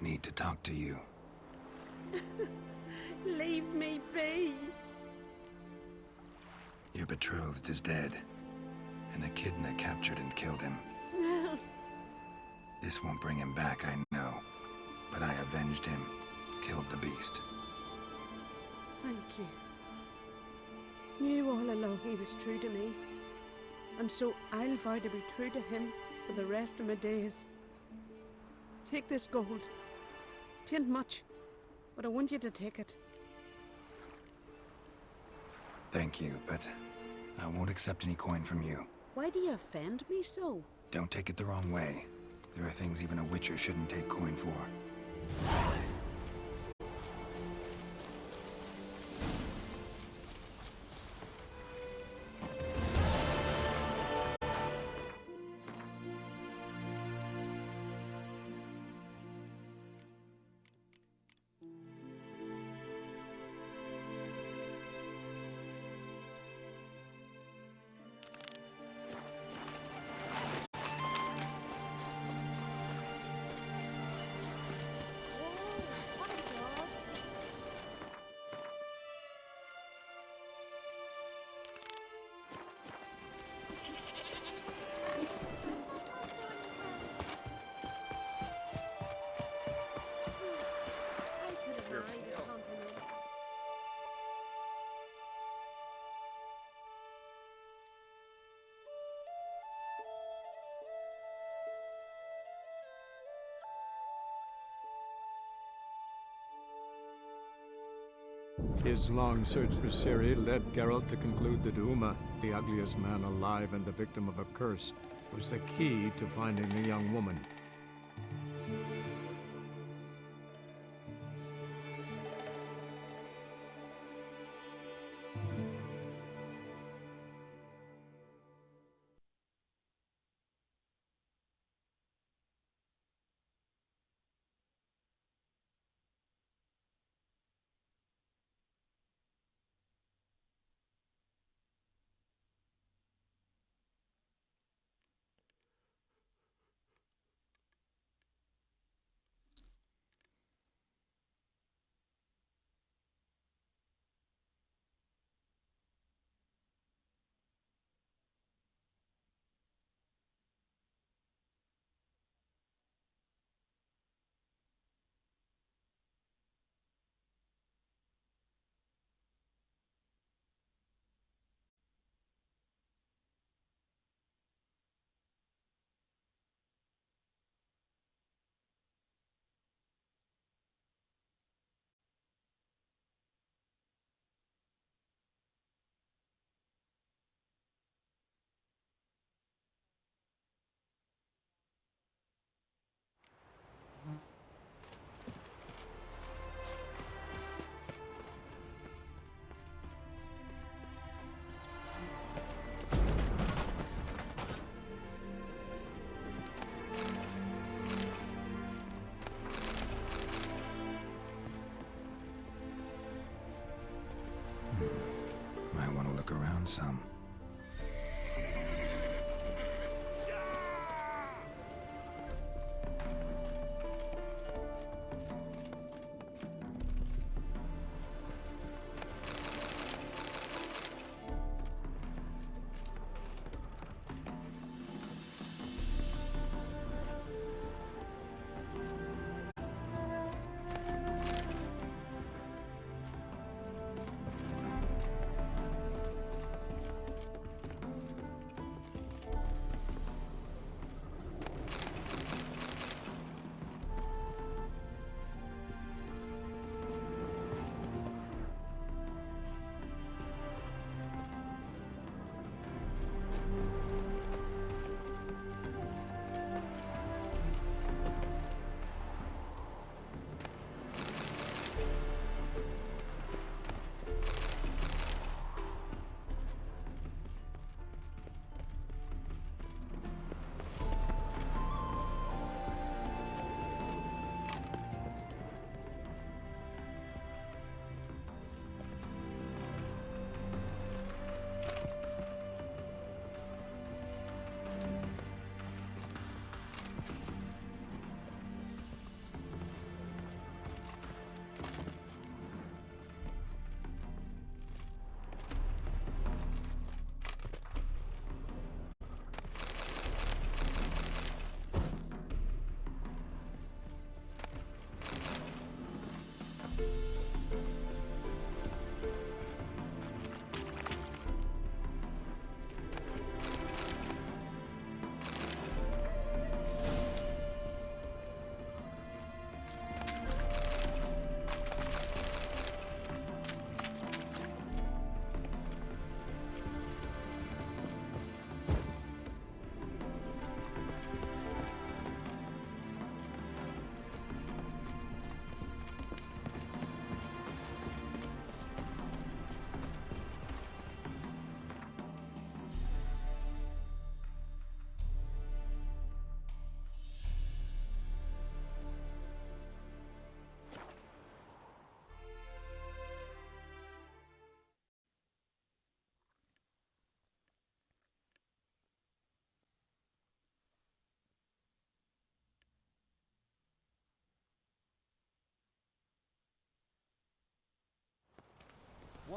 Need to talk to you. Leave me be. Your betrothed is dead. An echidna captured and killed him. Nils. This won't bring him back, I know. But I avenged him. Killed the beast. Thank you. Knew all along he was true to me. And so I'll vow to be true to him for the rest of my days. Take this gold. 'Tain't much, but I want you to take it. Thank you, but I won't accept any coin from you. Why do you offend me so? Don't take it the wrong way. There are things even a witcher shouldn't take coin for. His long search for Ciri led Geralt to conclude that Uma, the ugliest man alive and the victim of a curse, was the key to finding the young woman.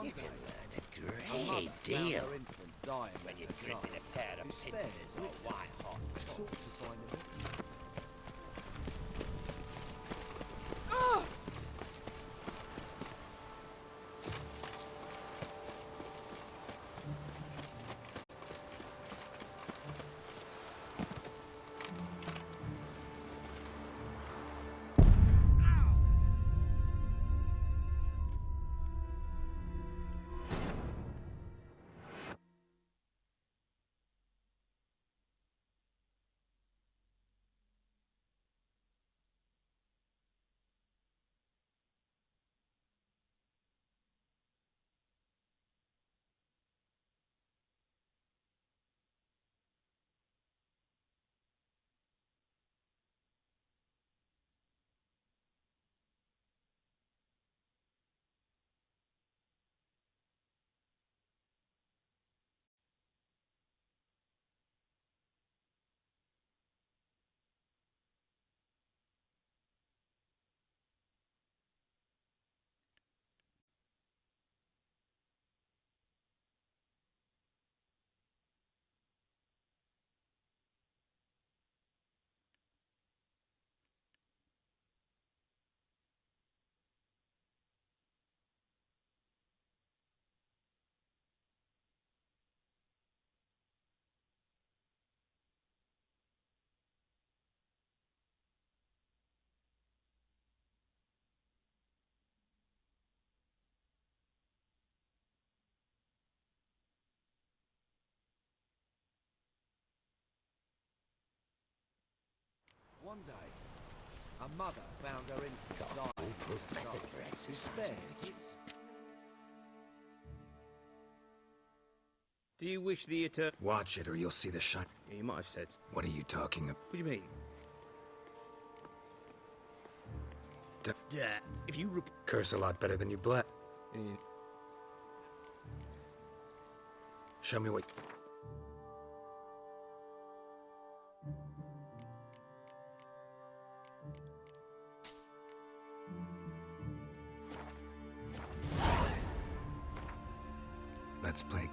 You can learn a great deal when you're drinking a pair of pincers or white hot chocolate. One day, a mother found her infant dying inside. She spared it. Do you wish the eternal... Watch it or you'll see the shot. Yeah, you might have said... What are you talking about? What do you mean? If you... Curse a lot better than you bless. Show me what... Let's play.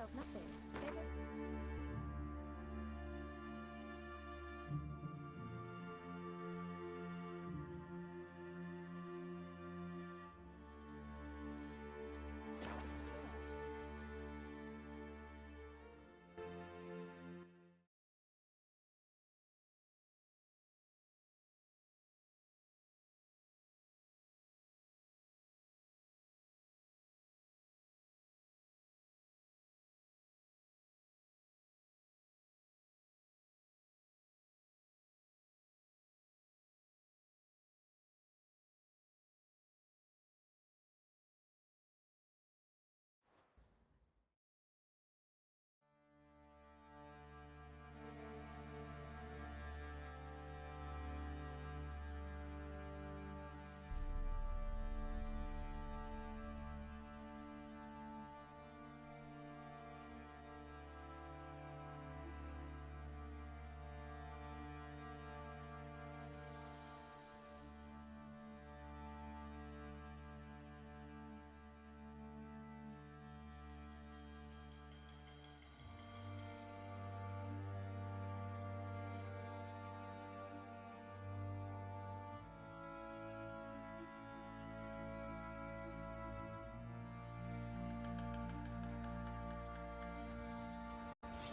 yourself nothing. Ever.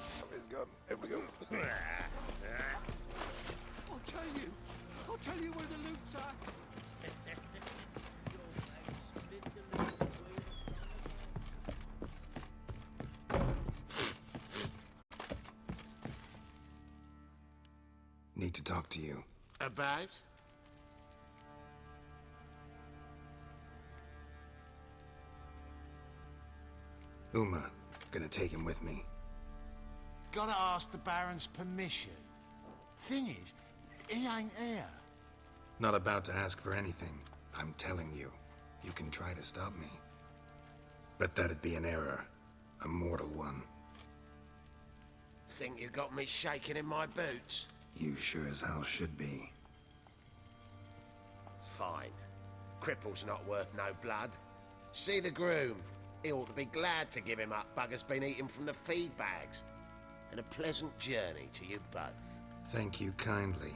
Somebody's got him. Here we go. I'll tell you where the loot's at. Need to talk to you. About? Uma, gonna take him with me. Gotta ask the Baron's permission. Thing is, he ain't here. Not about to ask for anything. I'm telling you. You can try to stop me. But that'd be an error. A mortal one. Think you got me shaking in my boots? You sure as hell should be. Fine. Cripple's not worth no blood. See the groom. He ought to be glad to give him up. Bugger's been eating from the feed bags. And a pleasant journey to you both. Thank you kindly.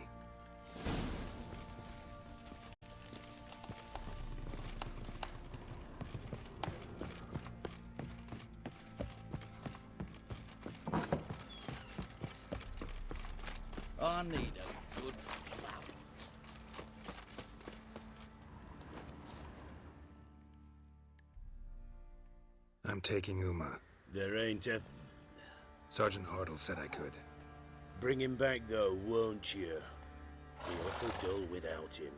I need a good plow. I'm taking Uma. There ain't a... Sergeant Hartle said I could. Bring him back, though, won't you? Be awful dull without him.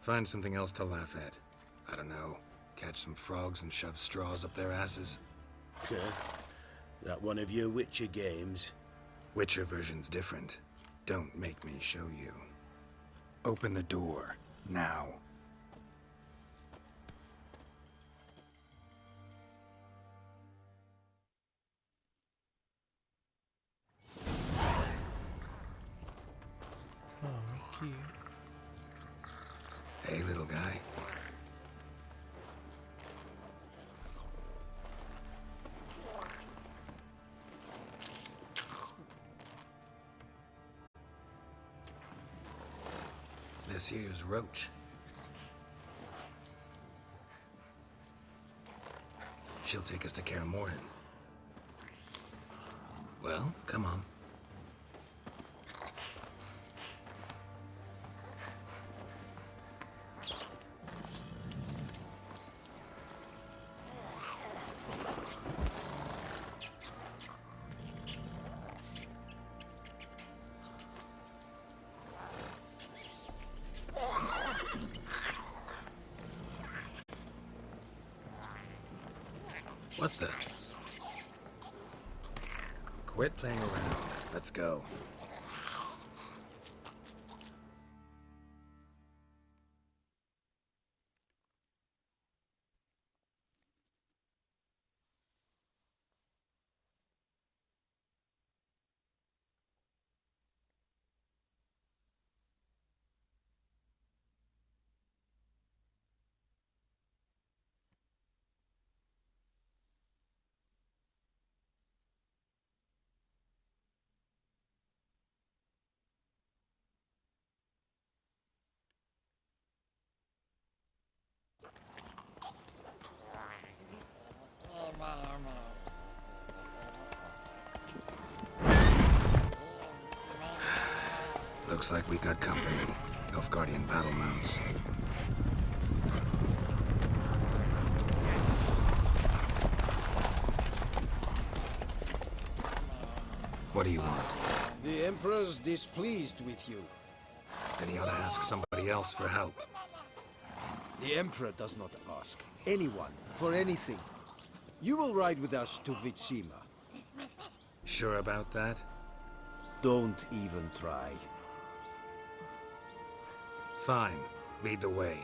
Find something else to laugh at. I don't know. Catch some frogs and shove straws up their asses. Huh? That one of your Witcher games? Witcher version's different. Don't make me show you. Open the door. Now. Oh, cute. Hey, little guy. This here's Roach. She'll take us to Kaer Morhen. Well, come on. What the? Quit playing around. Let's go. Looks like we got company. Nilfgaardian battle mounts. What do you want? The Emperor's displeased with you. Then he ought to ask somebody else for help. The Emperor does not ask anyone for anything. You will ride with us to Vitsima. Sure about that? Don't even try. Fine. Lead the way.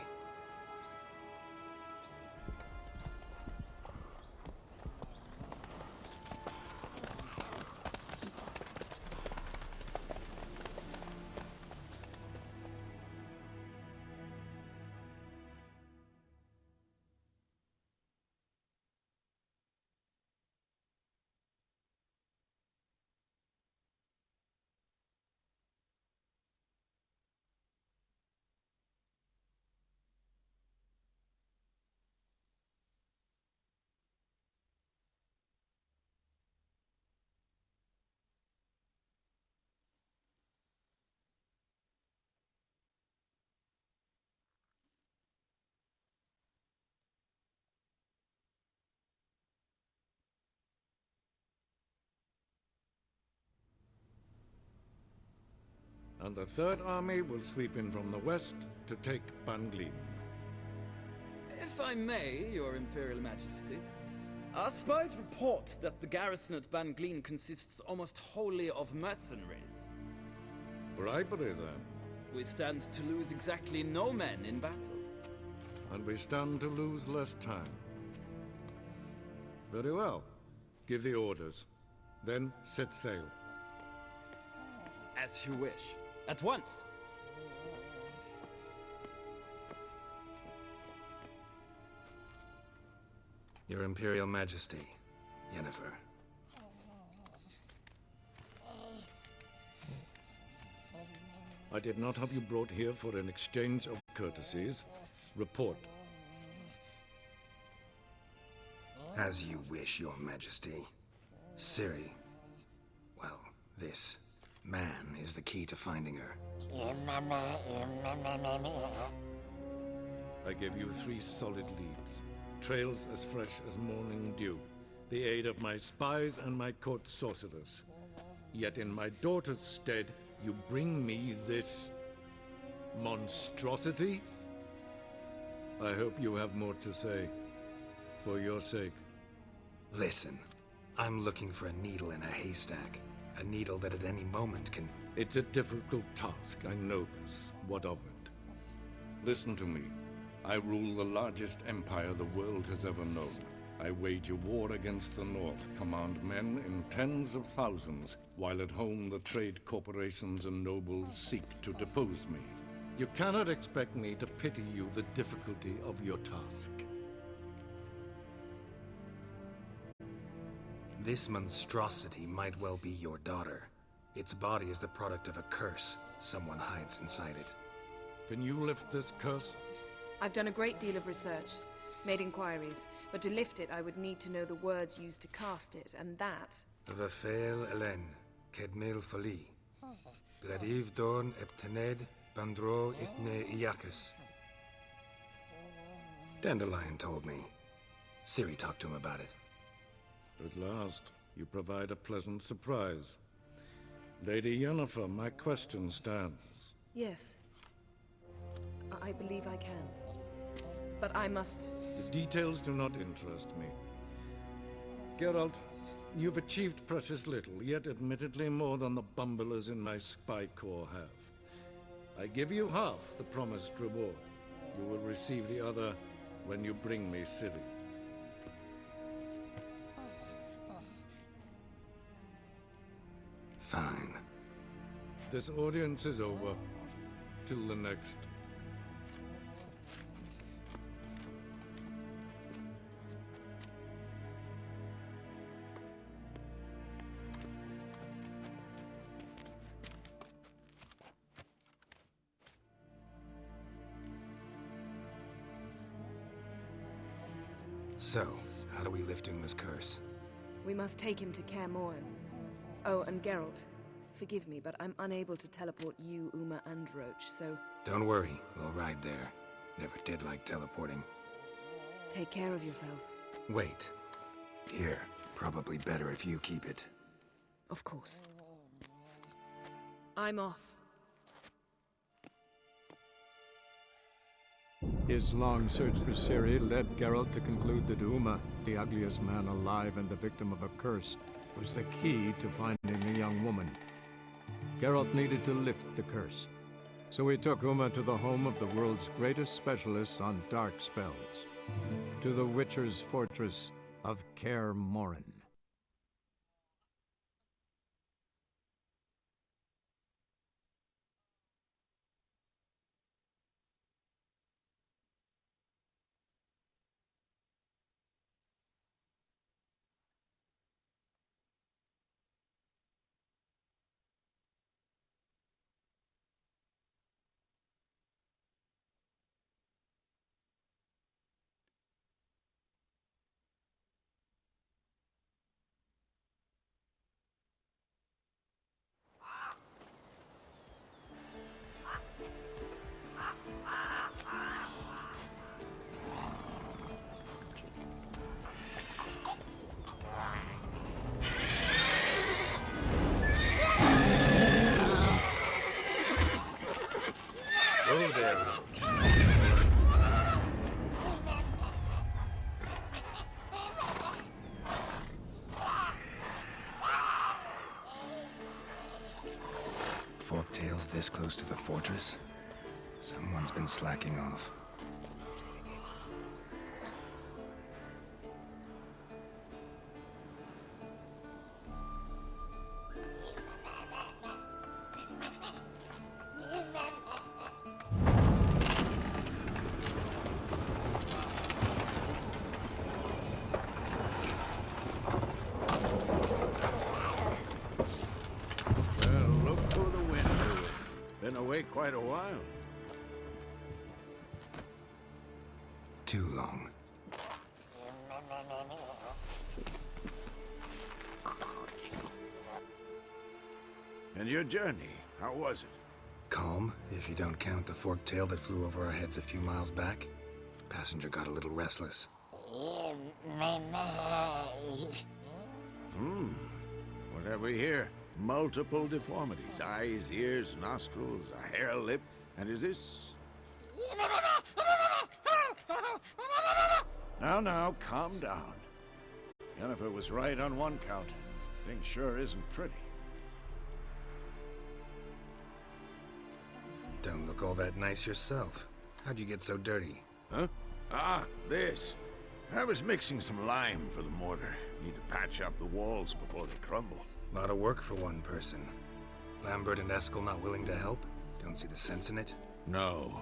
And the Third Army will sweep in from the west to take Banglin. If I may, Your Imperial Majesty, our spies report that the garrison at Banglin consists almost wholly of mercenaries. Bribery, then. We stand to lose exactly no men in battle. And we stand to lose less time. Very well. Give the orders. Then set sail. As you wish. At once. Your Imperial Majesty, Yennefer. I did not have you brought here for an exchange of courtesies. Report. As you wish, Your Majesty. Ciri. Well, this man is the key to finding her. I gave you 3 solid leads. Trails as fresh as morning dew. The aid of my spies and my court sorcerers. Yet in my daughter's stead, you bring me this monstrosity? I hope you have more to say. For your sake. Listen, I'm looking for a needle in a haystack. A needle that at any moment can... It's a difficult task, I know this. What of it? Listen to me. I rule the largest empire the world has ever known. I wage a war against the North, command men in tens of thousands, while at home the trade corporations and nobles seek to depose me. You cannot expect me to pity you the difficulty of your task. This monstrosity might well be your daughter. Its body is the product of a curse. Someone hides inside it. Can you lift this curse? I've done a great deal of research, made inquiries, but to lift it I would need to know the words used to cast it, and that... Vafeil Elen, Kedmil Fali. Gladiv Dorn Eptened, Bandro Ithne Iacus. Dandelion told me. Ciri talked to him about it. At last, you provide a pleasant surprise. Lady Yennefer, my question stands. Yes. I believe I can. But I must... The details do not interest me. Geralt, you've achieved precious little, yet admittedly more than the bumblers in my spy corps have. I give you half the promised reward. You will receive the other when you bring me Ciri. Fine. This audience is over. Till the next. So, how do we lift Uma's curse? We must take him to Kaer Morhen. Oh, and Geralt, Forgive me, but I'm unable to teleport you, Uma, and Roach, so Don't worry, we'll ride there. Never did like teleporting. take care of yourself. Wait. Here. Probably better if you keep it. Of course. I'm off. His long search for Ciri led Geralt to conclude that Uma, the ugliest man alive and the victim of a curse, was the key to finding the young woman. Geralt needed to lift the curse, so he took Uma to the home of the world's greatest specialist on dark spells, to the Witcher's fortress of Kaer Morhen. Oh, there, Roach. Forktail's this close to the fortress? Someone's been slacking off. Well, look for the wind, Louis. Been away quite a while. Too long. And your journey, how was it? Calm, if you don't count the forktail that flew over our heads a few miles back. Passenger got a little restless. What have we here? Multiple deformities. Eyes, ears, nostrils, a hair lip. And is this... Now, calm down. Yennefer was right on one count. Thing sure isn't pretty. Don't look all that nice yourself. How'd you get so dirty? Huh? Ah, this. I was mixing some lime for the mortar. Need to patch up the walls before they crumble. Lot of work for one person. Lambert and Eskel not willing to help? Don't see the sense in it? No.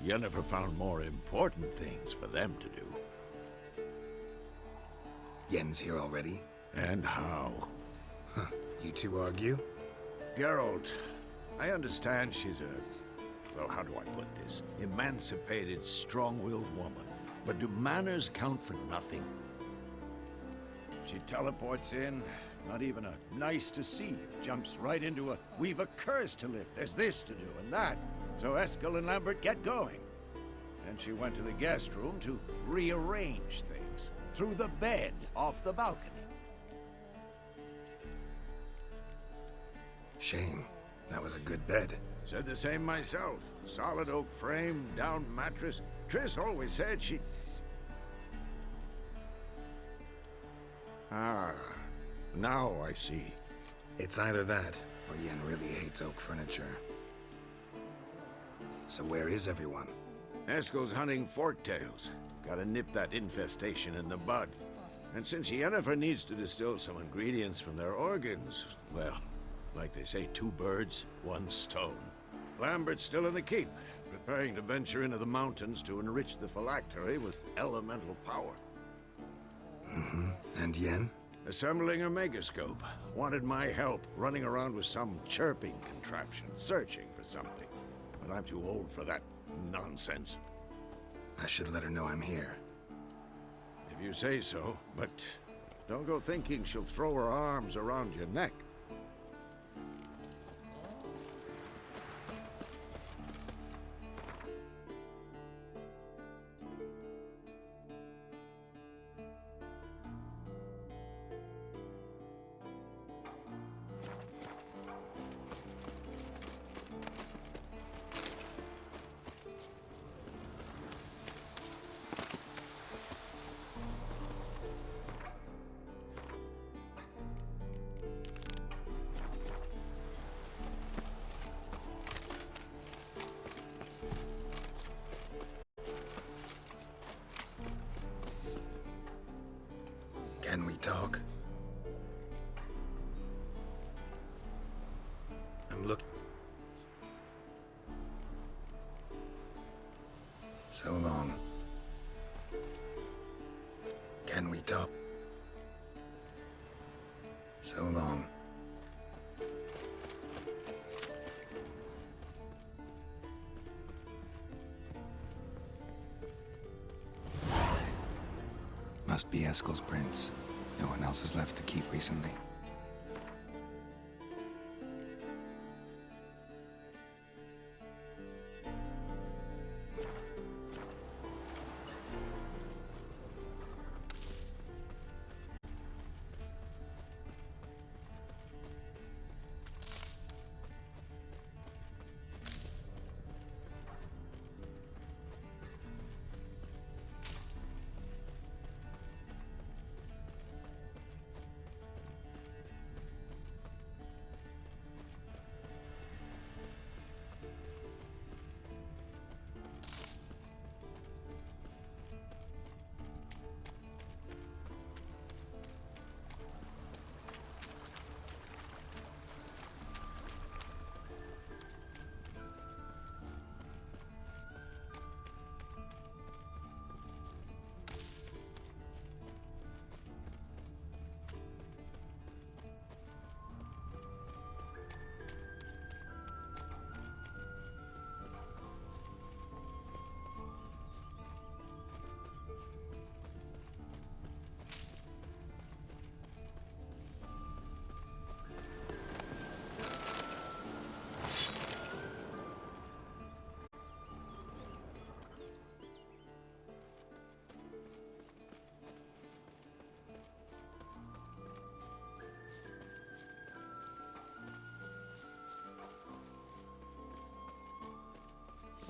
Yennefer found more important things for them to do. Yen's here already? And how? Huh. You two argue? Geralt, I understand she's a... well, how do I put this? Emancipated, strong-willed woman. But do manners count for nothing? She teleports in, not even a nice to see you. Jumps right into a, we've a curse to lift, there's this to do and that. So Eskel and Lambert get going. Then she went to the guest room to rearrange things. Through the bed, off the balcony. Shame. That was a good bed. Said the same myself. Solid oak frame, down mattress. Triss always said she... Ah, now I see. It's either that, or Yen really hates oak furniture. So where is everyone? Eskel's hunting forktails. Gotta nip that infestation in the bud. And since Yennefer needs to distill some ingredients from their organs, well, like they say, 2 birds, 1 stone. Lambert's still in the keep, preparing to venture into the mountains to enrich the phylactery with elemental power. Mm-hmm. And Yen? Assembling a megascope. Wanted my help running around with some chirping contraption, searching for something. But I'm too old for that nonsense. I should let her know I'm here. If you say so, but don't go thinking she'll throw her arms around your neck. I'm looking. So long. Can we talk? So long. Must be Eskel's prints. No one else has left the keep recently.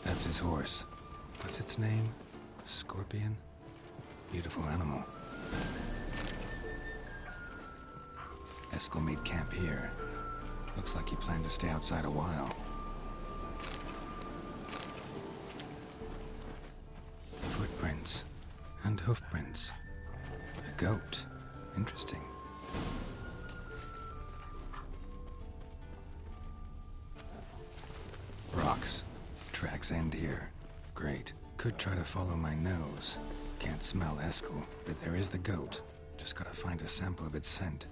That's his horse. What's its name? Scorpion? Beautiful animal. Eskel made camp here. Looks like he planned to stay outside a while. Footprints. And hoofprints. A goat. Interesting. Rocks. Tracks end here. Great. Could try to follow my nose. Can't smell Eskel, but there is the goat. Just gotta find a sample of its scent.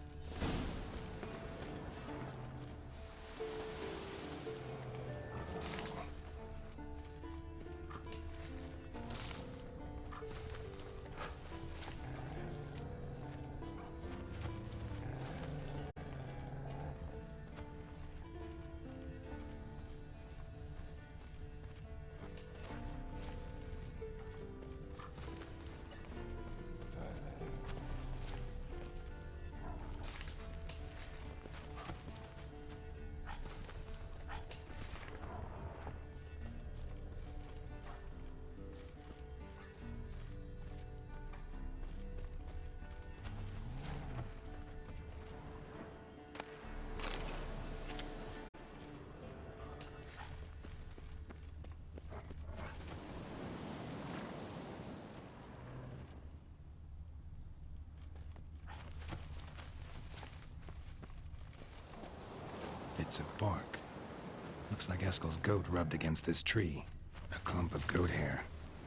Bits of bark. Looks like Eskel's goat rubbed against this tree. A clump of goat hair.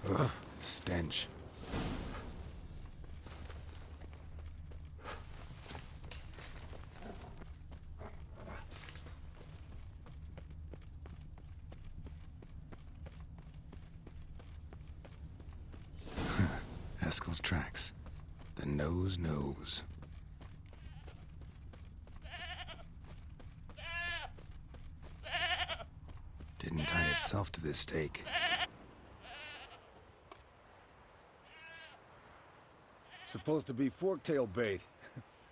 Ugh, stench. Eskel's tracks. The nose knows. Didn't tie itself to this stake. Supposed to be forktail bait.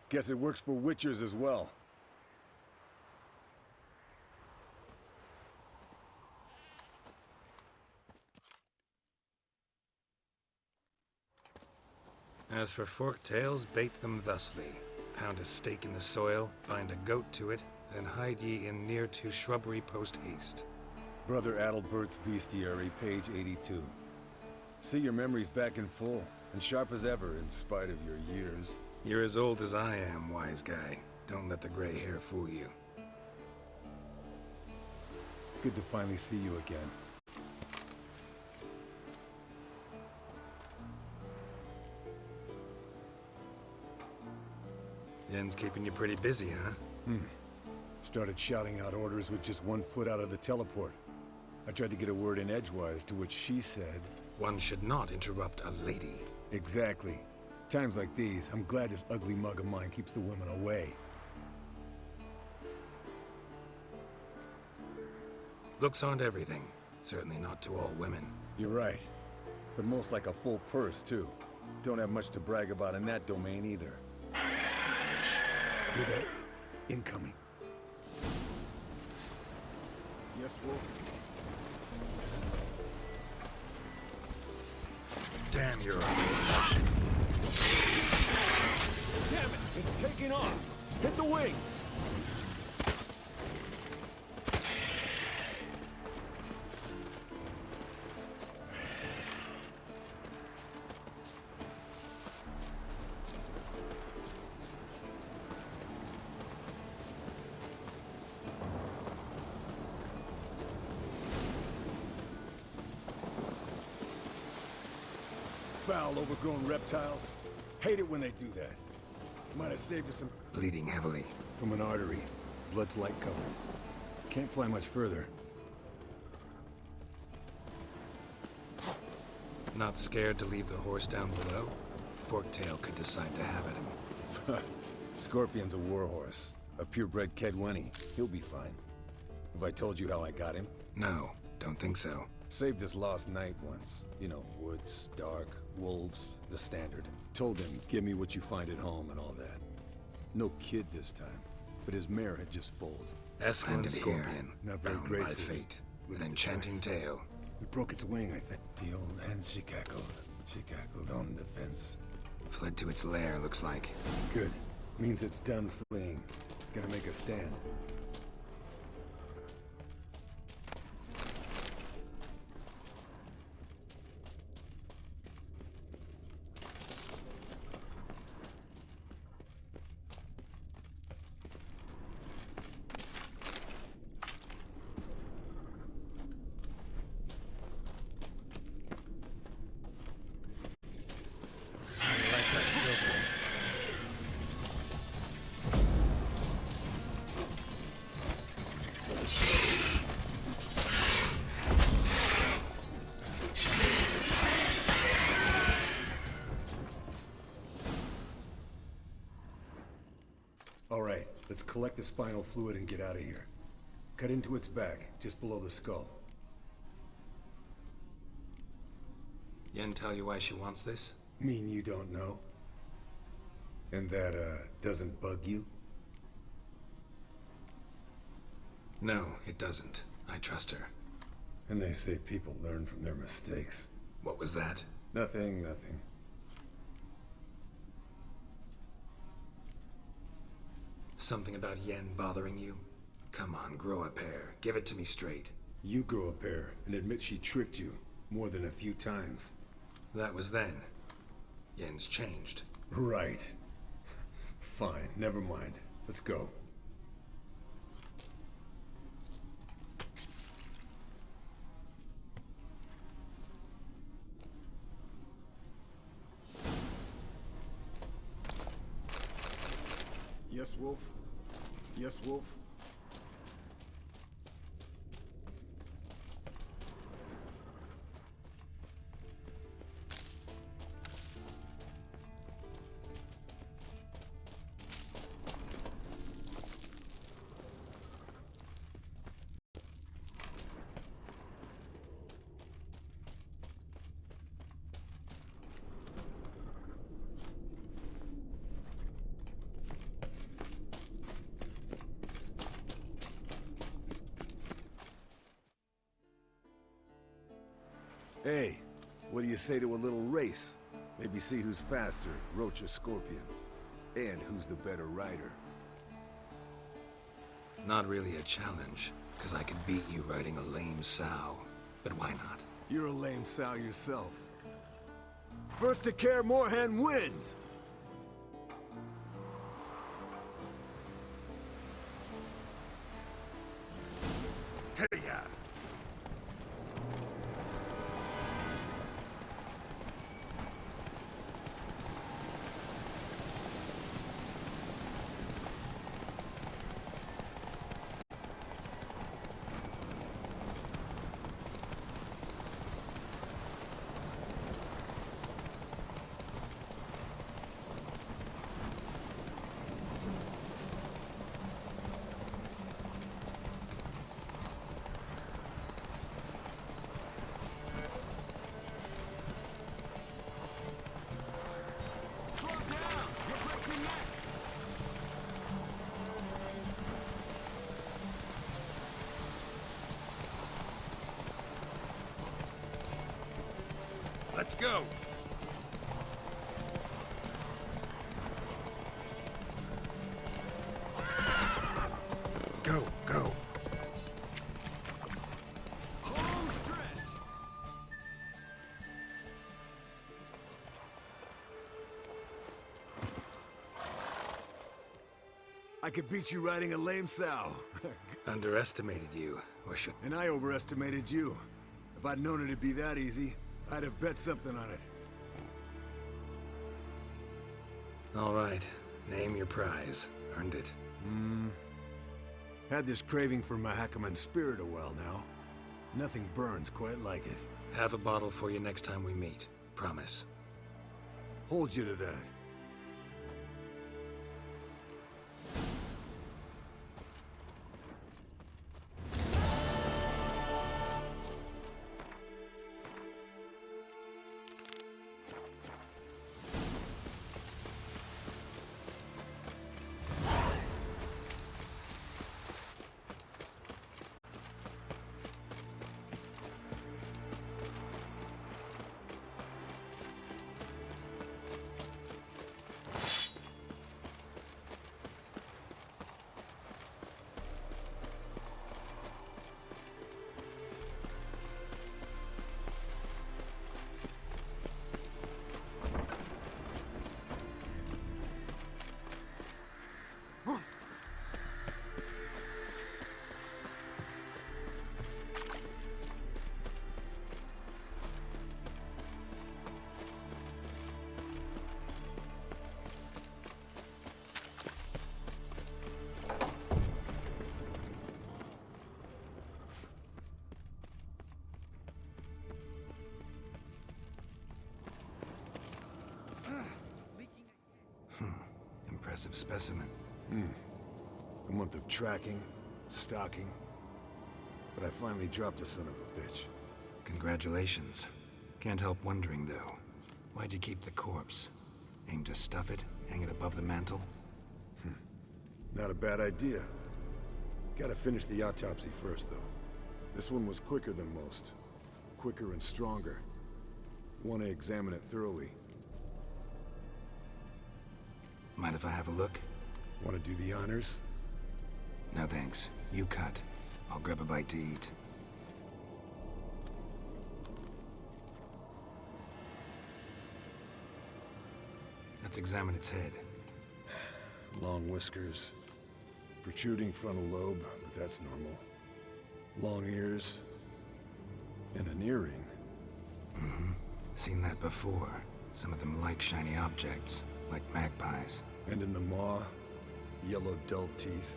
Guess it works for witchers as well. As for forktails, bait them thusly. Pound a stake in the soil, bind a goat to it, then hide ye in near to shrubbery post haste. Brother Adalbert's Bestiary, page 82. See your memories back in full, and sharp as ever in spite of your years. You're as old as I am, wise guy. Don't let the gray hair fool you. Good to finally see you again. Yen's keeping you pretty busy, huh? Started shouting out orders with just 1 foot out of the teleport. I tried to get a word in edgewise, to which she said... One should not interrupt a lady. Exactly. Times like these, I'm glad this ugly mug of mine keeps the women away. Looks aren't everything. Certainly not to all women. You're right. But most like a full purse, too. Don't have much to brag about in that domain, either. Shh. Hear that? Incoming. Yes, Wolf? Damn, you're a Damn it! It's taking off! Hit the wings! Foul, overgrown reptiles. Hate it when they do that. Might have saved us some... bleeding heavily. From an artery. Blood's light colored. Can't fly much further. Not scared to leave the horse down below? Forktail could decide to have at him. Scorpion's a warhorse. A purebred Kedwenny. He'll be fine. Have I told you how I got him? No, don't think so. Saved this lost knight once. You know, woods, dark, wolves, the standard. Told him, give me what you find at home and all that. No kid this time, but his mare had just foaled. Escalent Scorpion, Not very bound by gracefully. fate. Look An at the enchanting tracks. tale. We broke its wing, I think. The old hen, she cackled. She cackled on the fence. Fled to its lair, looks like. Good. Means it's done fleeing. Gonna make a stand. All right, let's collect the spinal fluid and get out of here. Cut into its back, just below the skull. Yen tell you why she wants this? Mean you don't know? And that, doesn't bug you? No, it doesn't. I trust her. And they say people learn from their mistakes. What was that? Nothing, nothing. Something about Yen bothering you? Come on, grow a pair. Give it to me straight. You grow a pair and admit she tricked you more than a few times. That was then. Yen's changed. Right. Fine, never mind. Let's go. Yes, Wolf? Yes, Wolf? Hey, what do you say to a little race? Maybe see who's faster, Roach or Scorpion. And who's the better rider. Not really a challenge, because I could beat you riding a lame sow. But why not? You're a lame sow yourself. First to Kaer Morhen wins! to ya! Let's go! Go, go. Home stretch! I could beat you riding a lame sow. Underestimated you, or should... And I overestimated you. If I'd known it'd be that easy, I'd have bet something on it. All right. Name your prize. Earned it. Had this craving for Mahakaman spirit a while now. Nothing burns quite like it. Have a bottle for you next time we meet. Promise. Hold you to that. Impressive specimen. A month of tracking, stalking. But I finally dropped the son of a bitch. Congratulations. Can't help wondering, though. Why'd you keep the corpse? Aim to stuff it? Hang it above the mantle? Not a bad idea. Gotta finish the autopsy first, though. This one was quicker than most. Quicker and stronger. Want to examine it thoroughly. Mind if I have a look? Want to do the honors? No thanks. You cut. I'll grab a bite to eat. Let's examine its head. Long whiskers. Protruding frontal lobe, but that's normal. Long ears. And an earring. Seen that before. Some of them like shiny objects, like magpies. And in the maw, yellow dull teeth.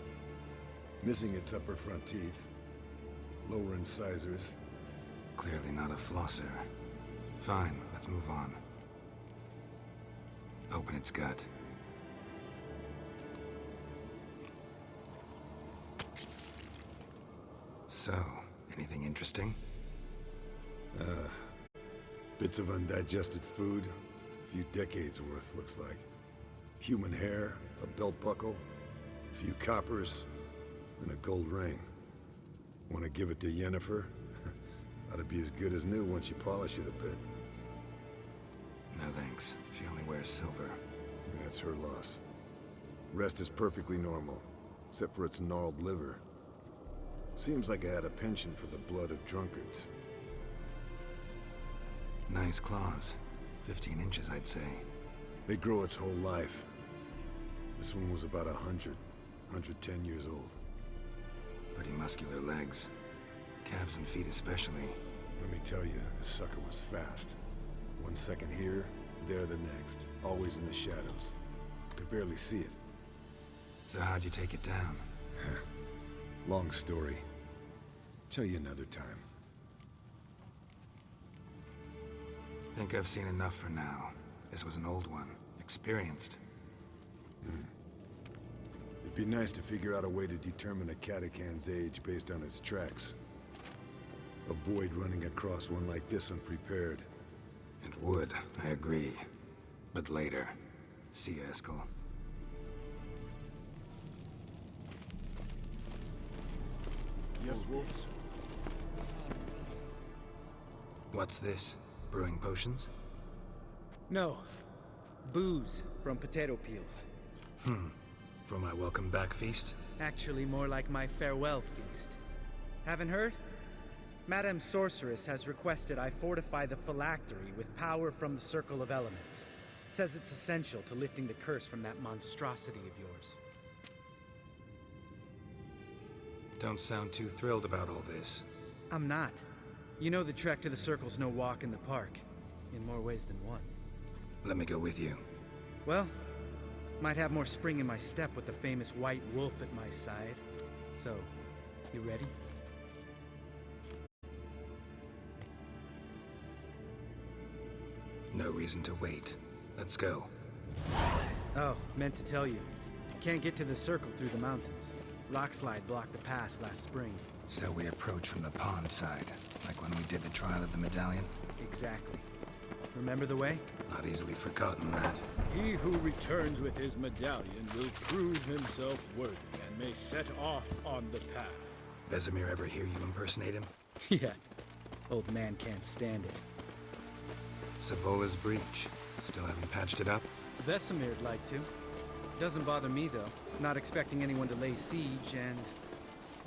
Missing its upper front teeth. Lower incisors. Clearly not a flosser. Fine, let's move on. Open its gut. So, anything interesting? Bits of undigested food. A few decades worth, looks like. Human hair, a belt buckle, a few coppers, and a gold ring. Want to give it to Yennefer? Ought to be as good as new once you polish it a bit. No thanks. She only wears silver. That's her loss. Rest is perfectly normal, except for its gnarled liver. Seems like I had a penchant for the blood of drunkards. Nice claws. 15 inches, I'd say. They grow its whole life. This one was about 100, 110 years old. Pretty muscular legs. Calves and feet especially. Let me tell you, this sucker was fast. 1 second here, there the next. Always in the shadows. Could barely see it. So how'd you take it down? Long story. Tell you another time. Think I've seen enough for now. This was an old one. Experienced. It'd be nice to figure out a way to determine a Katakan's age based on its tracks. Avoid running across one like this unprepared. It would, I agree. But later. See you, Eskel. Yes, Wolf? What's this? Brewing potions? No. Booze from potato peels. For my welcome back feast? Actually, more like my farewell feast. Haven't heard? Madame Sorceress has requested I fortify the phylactery with power from the Circle of Elements. Says it's essential to lifting the curse from that monstrosity of yours. Don't sound too thrilled about all this. I'm not. You know the trek to the Circle's no walk in the park. In more ways than one. Let me go with you. Well, might have more spring in my step with the famous White Wolf at my side. So, you ready? No reason to wait. Let's go. Oh, meant to tell you. Can't get to the Circle through the mountains. Rockslide blocked the pass last spring. So we approach from the pond side, like when we did the trial of the medallion? Exactly. Remember the way? Not easily forgotten that. He who returns with his medallion will prove himself worthy and may set off on the path. Vesemir ever hear you impersonate him? Yeah. Old man can't stand it. Savola's breach. Still haven't patched it up? Vesemir'd like to. Doesn't bother me, though. Not expecting anyone to lay siege, and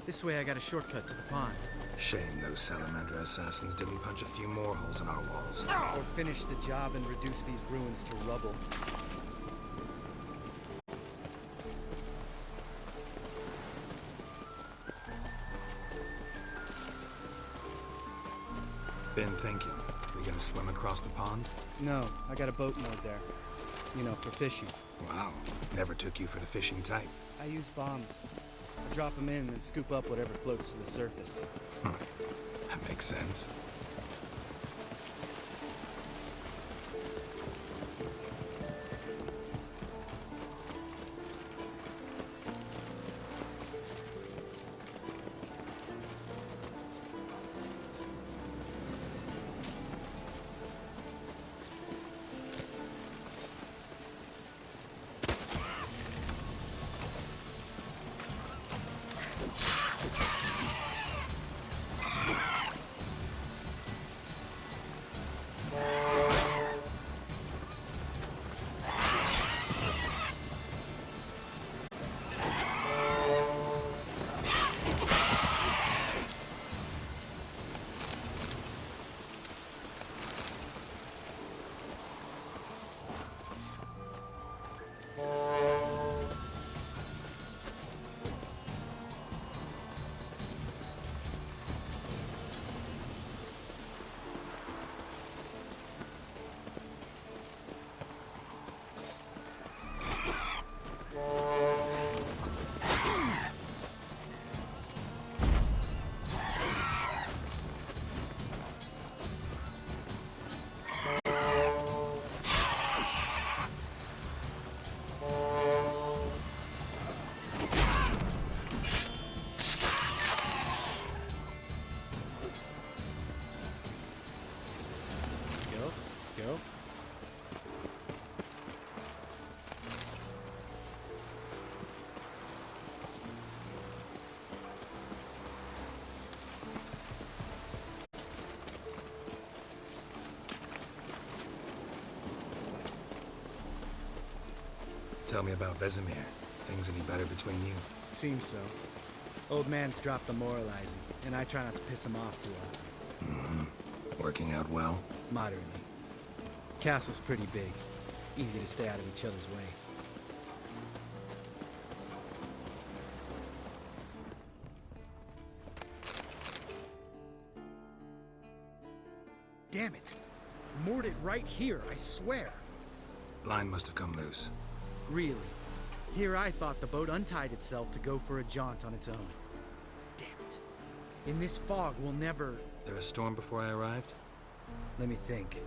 this way I got a shortcut to the pond. Shame those Salamander assassins didn't punch a few more holes in our walls. Or finish the job and reduce these ruins to rubble. Been thinking. We gonna swim across the pond? No, I got a boat moored there. You know, for fishing. Wow. Never took you for the fishing type. I use bombs. I drop them in and scoop up whatever floats to the surface. That makes sense. Tell me about Vesemir. Things any better between you? Seems so. Old man's dropped the moralizing, and I try not to piss him off too often. Working out well? Moderately. Castle's pretty big. Easy to stay out of each other's way. Damn it. Moored it right here, I swear. Line must have come loose. Really? Here I thought the boat untied itself to go for a jaunt on its own. Damn it. In this fog, we'll never... There a storm before I arrived? Let me think.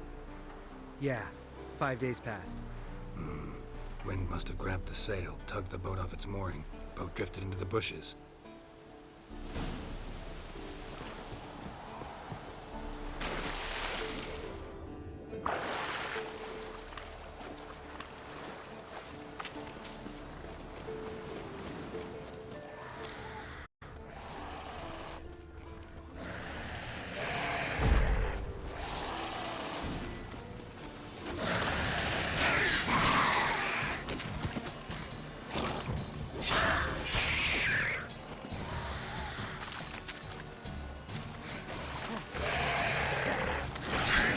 Yeah, 5 days passed. Wind must have grabbed the sail, tugged the boat off its mooring. Boat drifted into the bushes.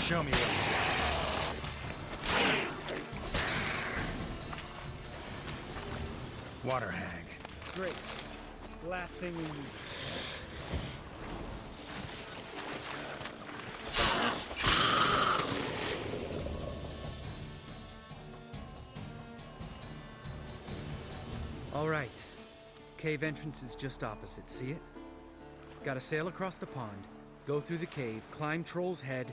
Show me what you Water hag. Great. Last thing we need. All right. Cave entrance is just opposite, see it? Gotta sail across the pond, go through the cave, climb Troll's Head,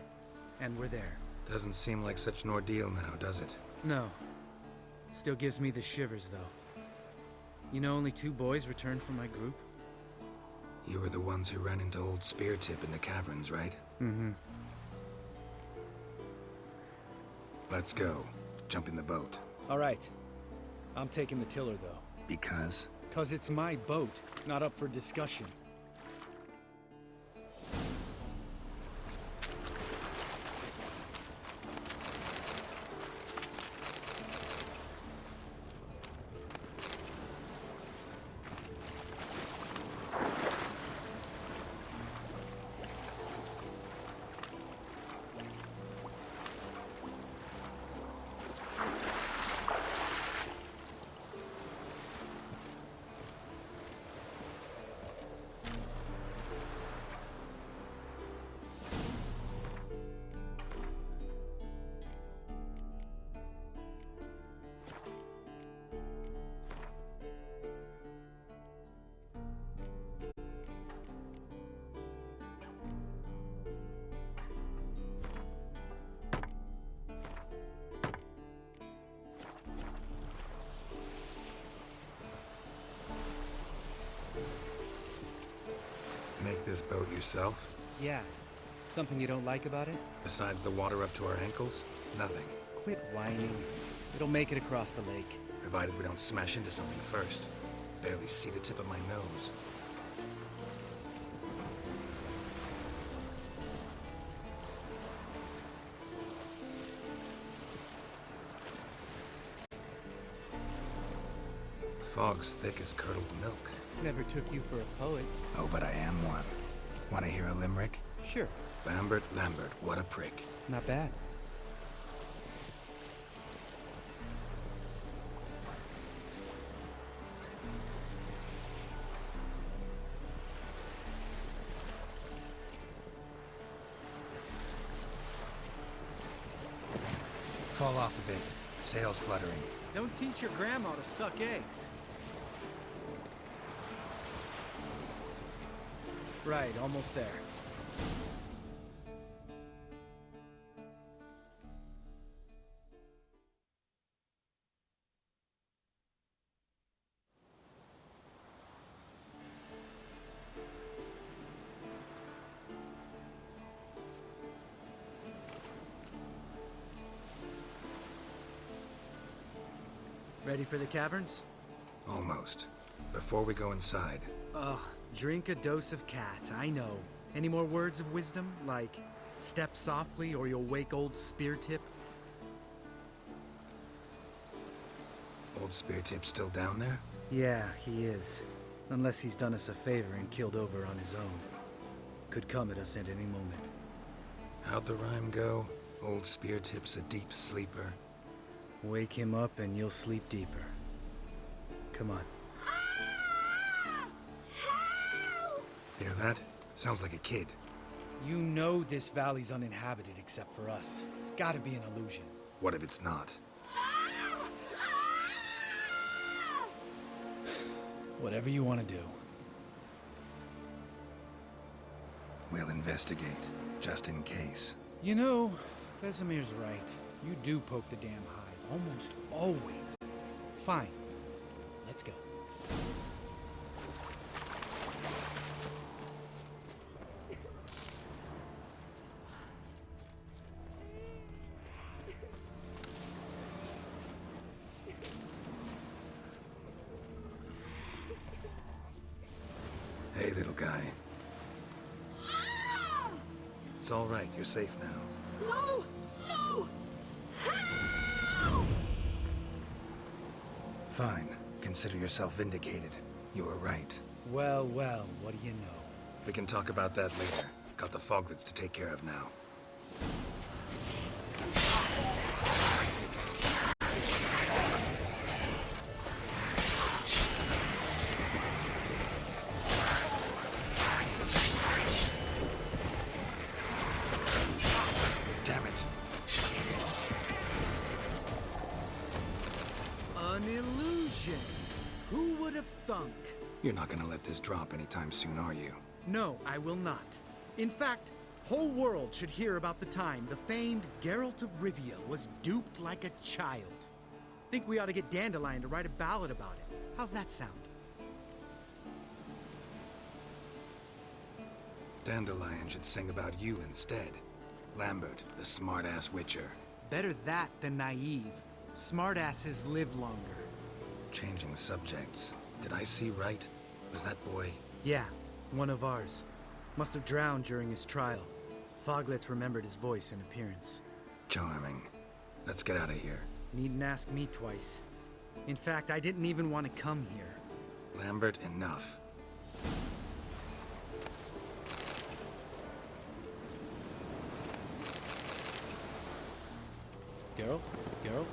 and we're there. Doesn't seem like such an ordeal now, does it? No. Still gives me the shivers, though. You know, only 2 boys returned from my group. You were the ones who ran into old Speartip in the caverns, right? Mm-hmm. Let's go. Jump in the boat. All right. I'm taking the tiller, though. Because? 'Cause it's my boat, not up for discussion. Make this boat yourself? Yeah. Something you don't like about it? Besides the water up to our ankles? Nothing. Quit whining. It'll make it across the lake. Provided we don't smash into something first. Barely see the tip of my nose. Fog's thick as curdled milk. Never took you for a poet. Oh, but I am one. Want to hear a limerick? Sure. Lambert, what a prick. Not bad. Fall off a bit. Sail's fluttering. Don't teach your grandma to suck eggs. Right, almost there. Ready for the caverns? Almost. Before we go inside. Ugh, drink a dose of cat, I know. Any more words of wisdom, like step softly or you'll wake old Speartip? Old Speartip's still down there? Yeah, he is. Unless he's done us a favor and killed over on his own. Could come at us at any moment. How'd the rhyme go? Old Speartip's a deep sleeper. Wake him up and you'll sleep deeper. Come on. Hear that? Sounds like a kid. You know this valley's uninhabited except for us. It's gotta be an illusion. What if it's not? Whatever you want to do. We'll investigate, just in case. You know, Vesemir's right. You do poke the damn hive, almost always. Fine. Let's go. Hey, little guy. It's all right. You're safe now. No! No! Fine. Consider yourself vindicated. You were right. Well, well, what do you know? We can talk about that later. Got the Foglets to take care of now. Damn it. An illusion. Who would have thunk? You're not gonna let this drop anytime soon, are you? No, I will not. In fact, whole world should hear about the time the famed Geralt of Rivia was duped like a child. Think we ought to get Dandelion to write a ballad about it. How's that sound? Dandelion should sing about you instead. Lambert, the smart-ass witcher. Better that than naive. Smartasses live longer. Changing subjects. Did I see right? Was that boy? Yeah, one of ours. Must have drowned during his trial. Foglets remembered his voice and appearance. Charming. Let's get out of here. Needn't ask me twice. In fact, I didn't even want to come here. Lambert, enough. Geralt? Geralt?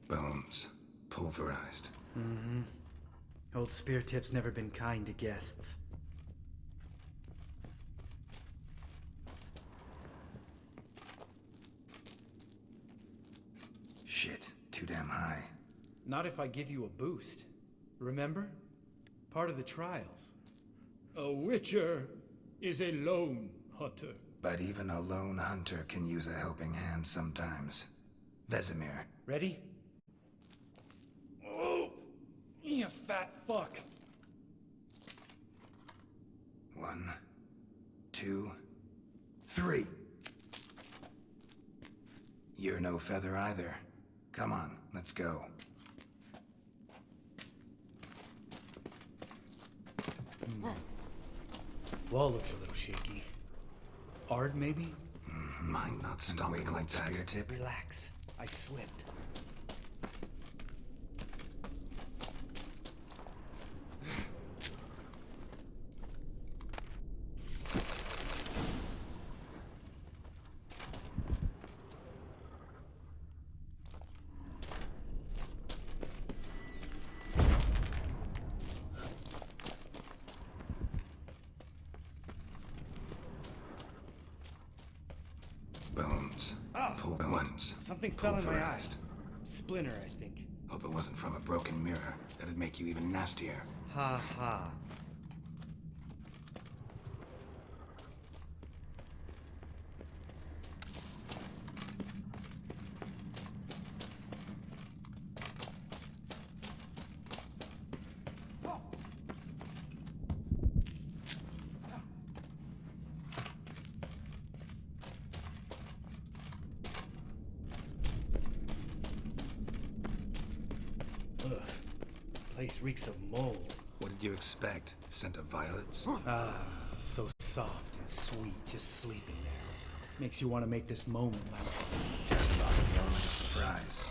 Bones. Pulverized. Mm-hmm. Old Spear Tip's never been kind to guests. Shit. Too damn high. Not if I give you a boost. Remember? Part of the trials. A witcher is a lone hunter. But even a lone hunter can use a helping hand sometimes. Vesemir. Ready? Oh, you fat fuck. 1, 2, 3. You're no feather either. Come on, let's go. Wall looks a little shaky. Ard, maybe? Mind not stopping like Spear Tip. Relax. I slipped. Pull the ones. Something fell in my eye. Pulverized. Splinter, I think. Hope it wasn't from a broken mirror. That'd make you even nastier. Ha ha. Place reeks of mold. What did you expect? Scent of violets? Ah, so soft and sweet, just sleeping there. Makes you want to make this moment like... Just lost the element of surprise.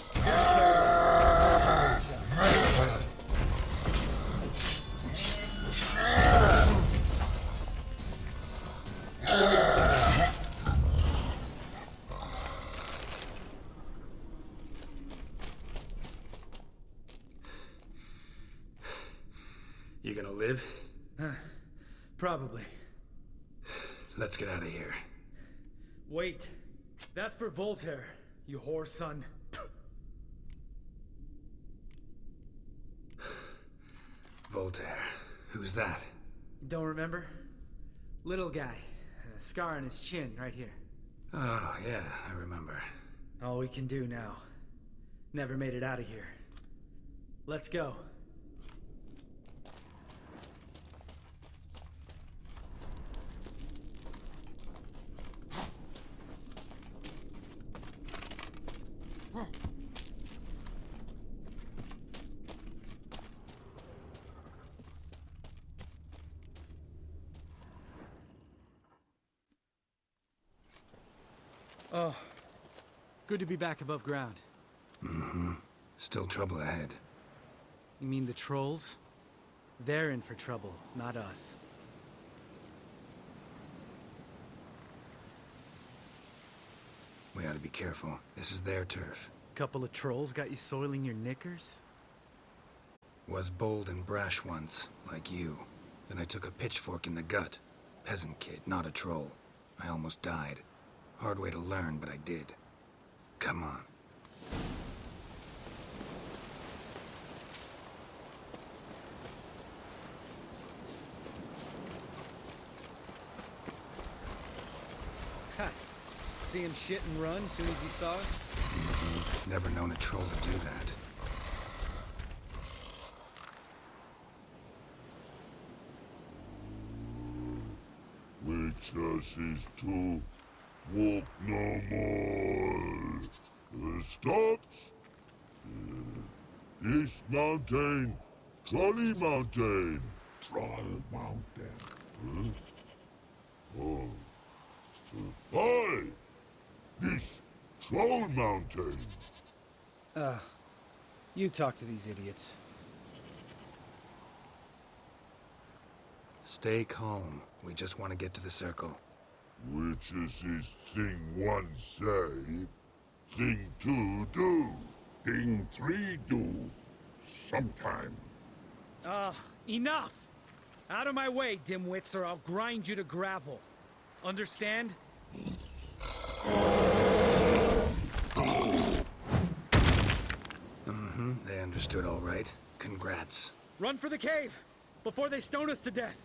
You gonna live? Probably. Let's get out of here. Wait. That's for Voltaire, you whore son. Voltaire. Who's that? Don't remember? Little guy. A scar on his chin, right here. Oh, yeah, I remember. All we can do now. Never made it out of here. Let's go. Oh, good to be back above ground. Mm-hmm. Still trouble ahead. You mean the trolls? They're in for trouble, not us. We ought to be careful. This is their turf. Couple of trolls got you soiling your knickers? Was bold and brash once, like you. Then I took a pitchfork in the gut. Peasant kid, not a troll. I almost died. Hard way to learn, but I did. Come on. Ha! See him shit and run as soon as he saw us? Never known a troll to do that. Witches to walk no more. Stops. East Mountain, Trolley Mountain. Troll Mountain. Oh. Hi! This Troll Mountain. You talk to these idiots. Stay calm. We just want to get to the circle. Witches is thing one say, thing two do, thing three do, sometime. Enough! Out of my way, dimwits, or I'll grind you to gravel. Understand? Mm-hmm. They understood all right. Congrats. Run for the cave! Before they stone us to death!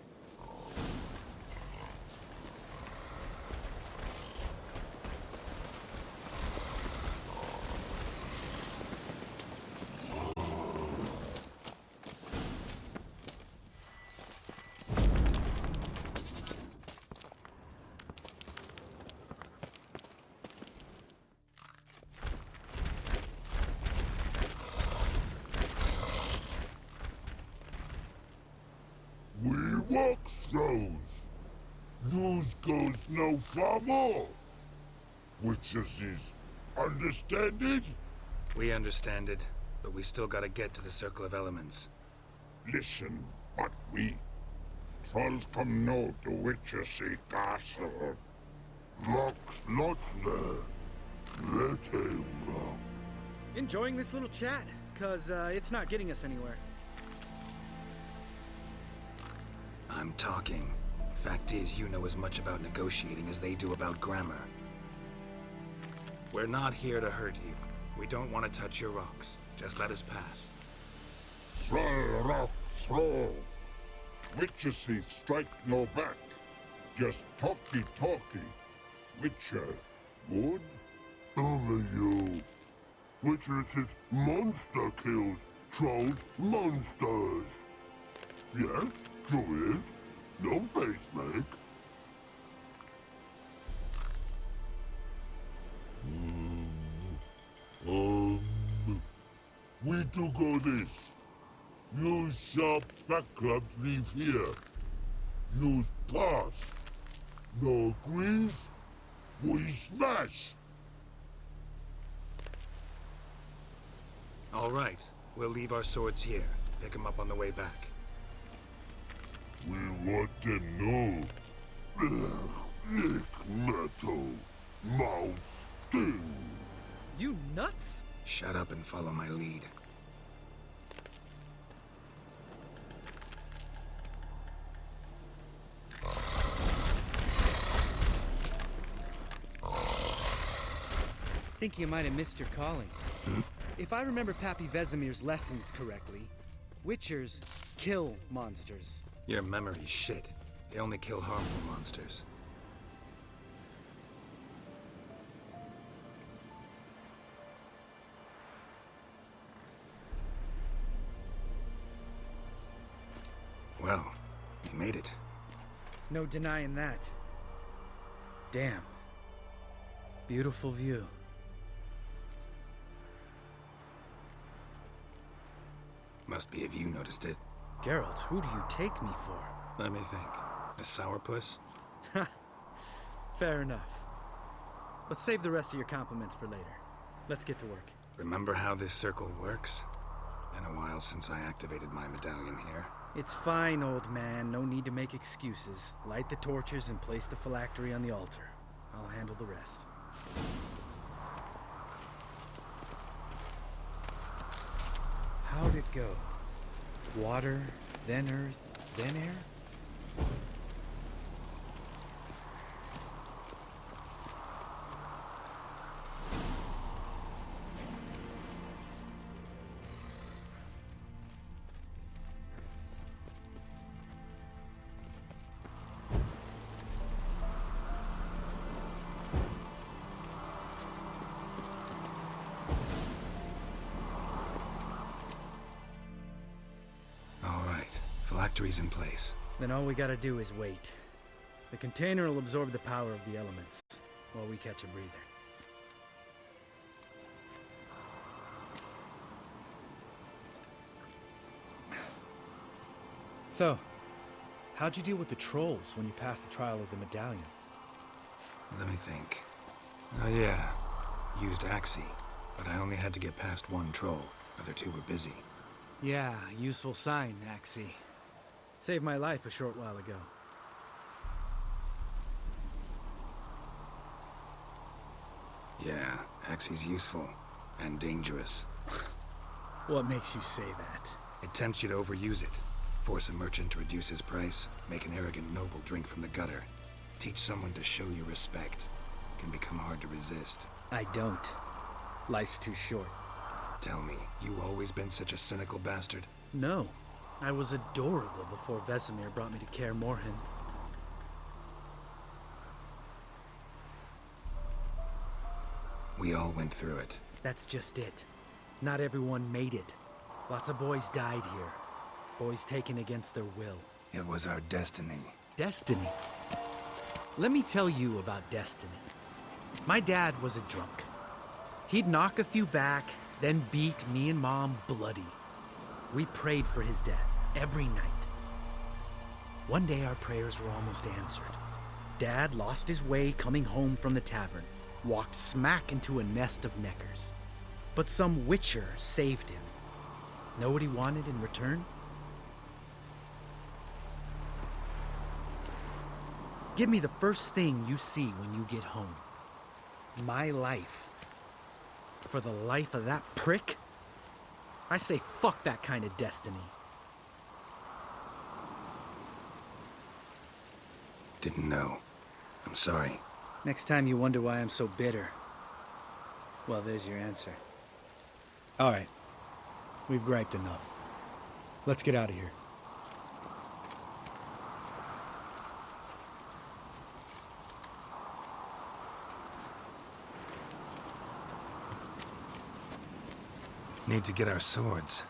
Walk throws. News goes no far more. Witches is understand it? We understand it, but we still gotta get to the Circle of Elements. Listen, but we trolls come no to Witches castle. Locks not there. Let him rock. Enjoying this little chat, cause it's not getting us anywhere. I'm talking. Fact is, you know as much about negotiating as they do about grammar. We're not here to hurt you. We don't want to touch your rocks. Just let us pass. Throw rock, throw. Witches say strike no back. Just talky. Witcher, good? Only you. Witcher says monster kills. Trolls, monsters. Yes, true is. No face make. We do go this. Use sharp back clubs leave here. Use pass. No agrees? We smash. All right. We'll leave our swords here. Pick them up on the way back. We want them know. Lick metal. Mouth stings. You nuts? Shut up and follow my lead. Think you might have missed your calling. If I remember Pappy Vesemir's lessons correctly, Witchers kill monsters. Your memory's shit. They only kill harmful monsters. Well, you made it. No denying that. Damn. Beautiful view. Must be if you noticed it. Geralt, who do you take me for? Let me think. A sourpuss? Fair enough. But save the rest of your compliments for later. Let's get to work. Remember how this circle works? Been a while since I activated my medallion here. It's fine, old man. No need to make excuses. Light the torches and place the phylactery on the altar. I'll handle the rest. How'd it go? Water, then earth, then air? Phylactery's in place. Then all we gotta do is wait. The container will absorb the power of the elements, while we catch a breather. So, how'd you deal with the trolls when you passed the trial of the medallion? Let me think. Oh yeah, used Axii, but I only had to get past one troll. Other two were busy. Yeah, useful sign, Axii. Saved my life a short while ago. Yeah, Axii's useful. And dangerous. What makes you say that? It tempts you to overuse it. Force a merchant to reduce his price. Make an arrogant noble drink from the gutter. Teach someone to show you respect. Can become hard to resist. I don't. Life's too short. Tell me, you always been such a cynical bastard? No. I was adorable before Vesemir brought me to Kaer Morhen. We all went through it. That's just it. Not everyone made it. Lots of boys died here. Boys taken against their will. It was our destiny. Destiny? Let me tell you about destiny. My dad was a drunk. He'd knock a few back, then beat me and Mom bloody. We prayed for his death every night. One day our prayers were almost answered. Dad lost his way coming home from the tavern, walked smack into a nest of neckers. But some witcher saved him. Know what he wanted in return? Give me the first thing you see when you get home. My life. For the life of that prick? I say fuck that kind of destiny. Didn't know. I'm sorry. Next time you wonder why I'm so bitter, Well, there's your answer. All right. We've griped enough. Let's get out of here. Need to get our swords.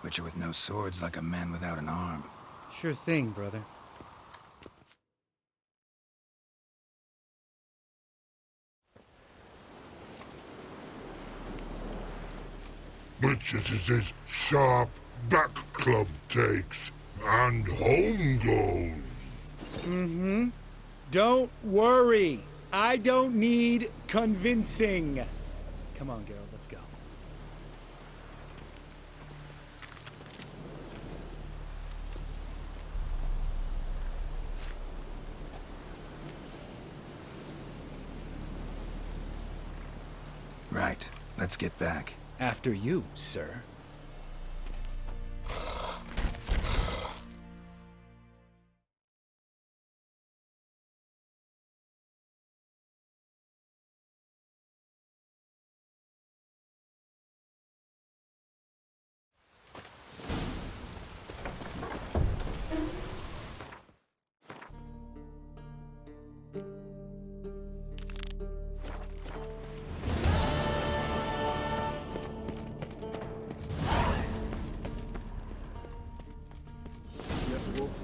Witcher with no swords like a man without an arm. Sure thing, brother. Witches is his sharp back club takes, and home goes. Mm-hmm. Don't worry. I don't need convincing. Come on, Geralt, let's go. Right. Let's get back. After you, sir. Yes, Wolf?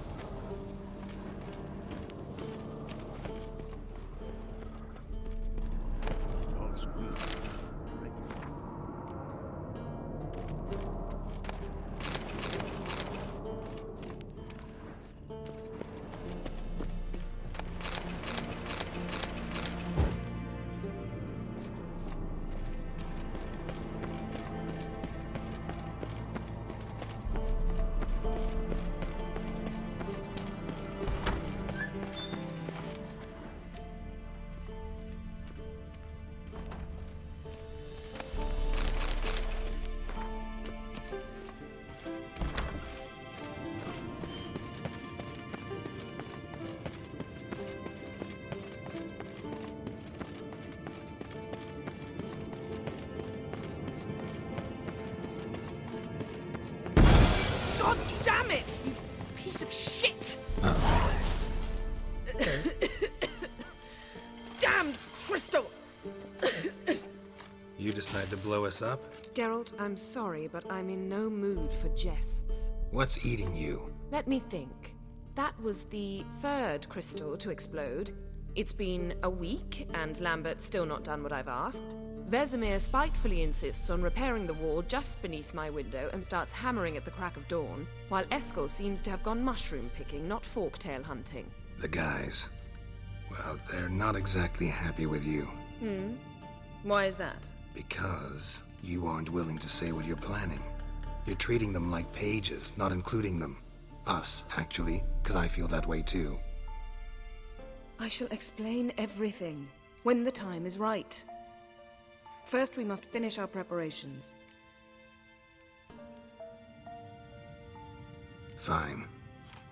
God damn it! You piece of shit! Damn crystal! You decide to blow us up? Geralt, I'm sorry, but I'm in no mood for jests. What's eating you? Let me think. That was the third crystal to explode. It's been a week, and Lambert's still not done what I've asked. Vesemir spitefully insists on repairing the wall just beneath my window and starts hammering at the crack of dawn, while Eskel seems to have gone mushroom picking, not forktail hunting. The guys. Well, they're not exactly happy with you. Why is that? Because you aren't willing to say what you're planning. You're treating them like pages, not including them. Us, actually, because I feel that way too. I shall explain everything when the time is right. First, we must finish our preparations. Fine.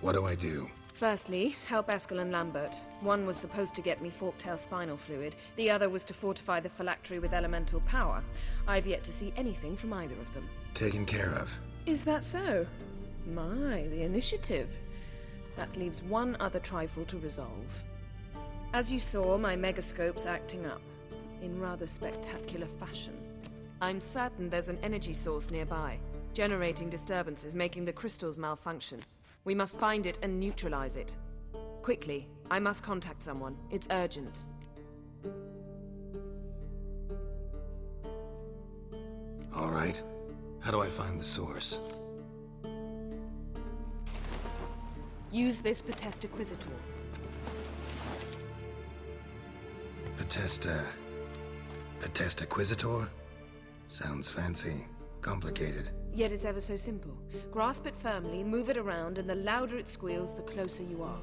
What do I do? Firstly, help Eskel and Lambert. One was supposed to get me forktail spinal fluid, the other was to fortify the phylactery with elemental power. I've yet to see anything from either of them. Taken care of. Is that so? My, the initiative. That leaves one other trifle to resolve. As you saw, my megascope's acting up, in rather spectacular fashion. I'm certain there's an energy source nearby, generating disturbances, making the crystals malfunction. We must find it and neutralize it. Quickly, I must contact someone. It's urgent. All right. How do I find the source? Use this Potestaquisitor. Potestaquisitor? Sounds fancy. Complicated. Yet it's ever so simple. Grasp it firmly, move it around, and the louder it squeals, the closer you are.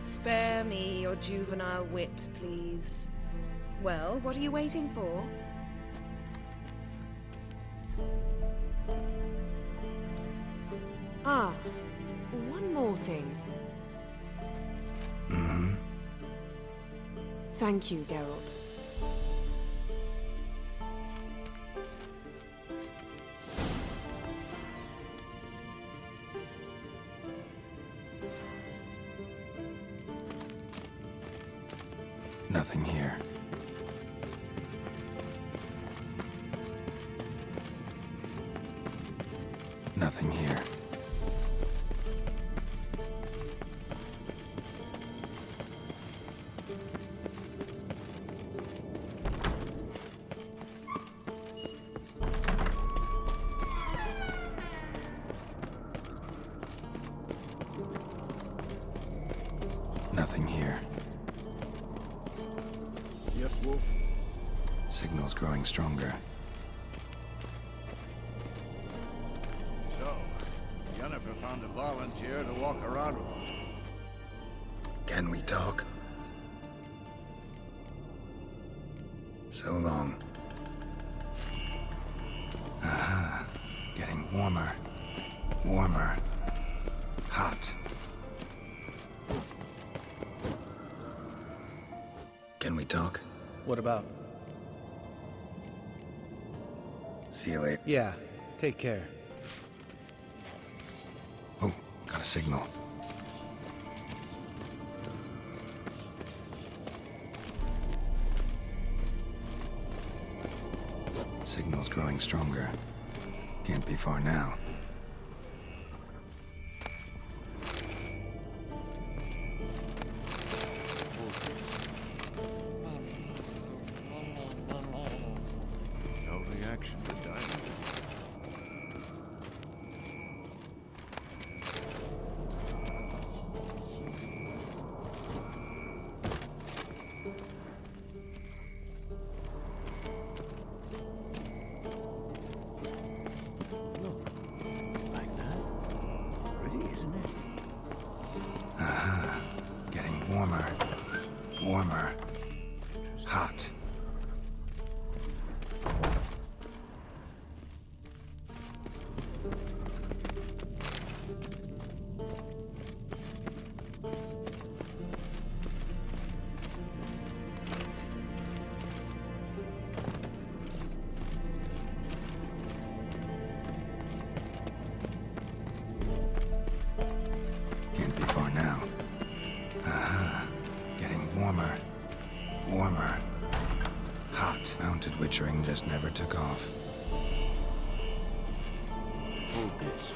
Spare me your juvenile wit, please. Well, what are you waiting for? Ah, one more thing. Thank you, Geralt. Nothing here. Nothing here. Nothing here. Yes, Wolf? Signal's growing stronger. So, Yennefer found a volunteer to walk around with us. Can we talk? So long. Aha. Getting warmer. Warmer. Hot. Can we talk? What about? See you later. Yeah, take care. Oh, got a signal. Signal's growing stronger. Can't be far now. No reaction to diamond. Like that? Pretty, isn't it? Aha. Getting warmer. Warmer. Hot. Can't be far now. Aha. Getting warmer. Warmer. Hot. Mounted witchering just never took off. Hold this.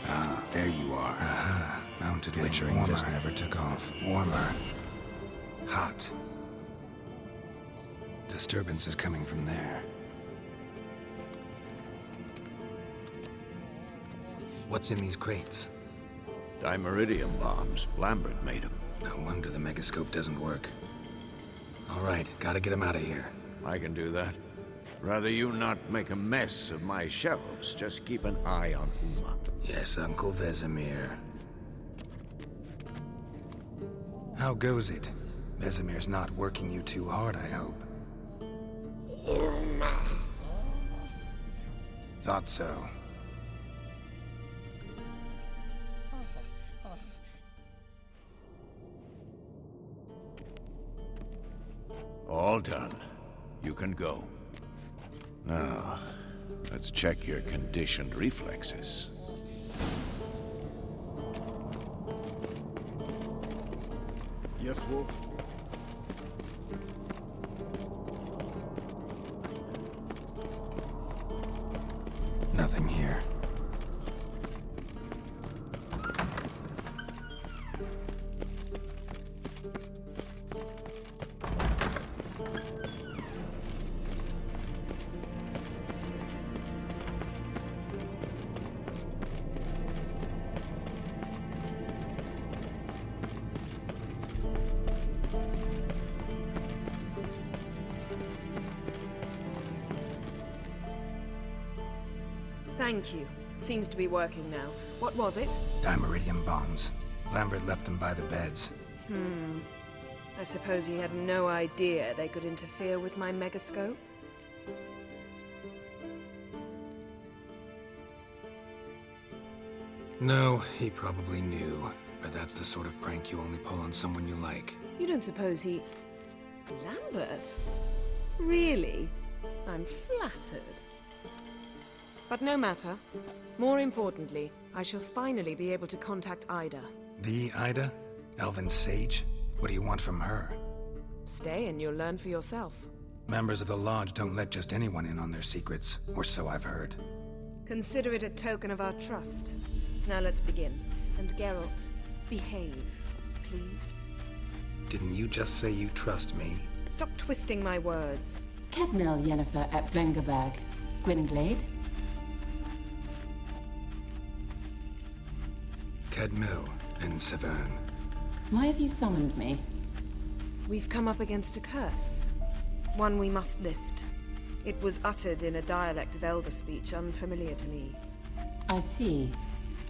Ah, there you are. Aha. Mounted witchering just never took off. Warmer. Hot. Disturbance is coming from there. What's in these crates? Dimeridium bombs. Lambert made them. No wonder the megascope doesn't work. All right, gotta get him out of here. I can do that. Rather you not make a mess of my shelves. Just keep an eye on Uma. Yes, Uncle Vesemir. How goes it? Vesemir's not working you too hard, I hope. Thought so. All done. You can go. Now, let's check your conditioned reflexes. Yes, Wolf? Nothing here. Thank you. Seems to be working now. What was it? Dimeridium bombs. Lambert left them by the beds. I suppose he had no idea they could interfere with my megascope? No, he probably knew. But that's the sort of prank you only pull on someone you like. You don't suppose he... Lambert? Really? I'm flattered. But no matter. More importantly, I shall finally be able to contact Ida. The Ida? Elven sage? What do you want from her? Stay and you'll learn for yourself. Members of the Lodge don't let just anyone in on their secrets, or so I've heard. Consider it a token of our trust. Now let's begin. And Geralt, behave, please. Didn't you just say you trust me? Stop twisting my words. Kedmil Yennefer at Vengerberg. Gwynblade? Kedmil and Severn. Why have you summoned me? We've come up against a curse. One we must lift. It was uttered in a dialect of Elder speech unfamiliar to me. I see.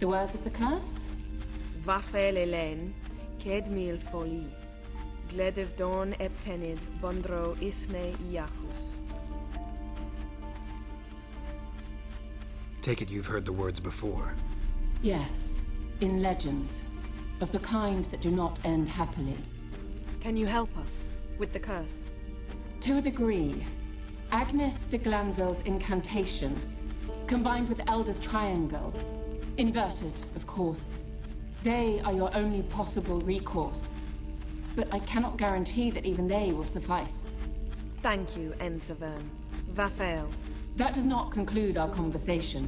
The words of the curse? Vafel Elaine, Kedmil Foli. Gledev Don Eptenid, Bondro Ithne Iacus. Take it you've heard the words before. Yes, in legends. Of the kind that do not end happily. Can you help us with the curse? To a degree. Agnes de Glanville's incantation, combined with Elder's triangle. Inverted, of course. They are your only possible recourse. But I cannot guarantee that even they will suffice. Thank you, En Severn. Vafael. That does not conclude our conversation.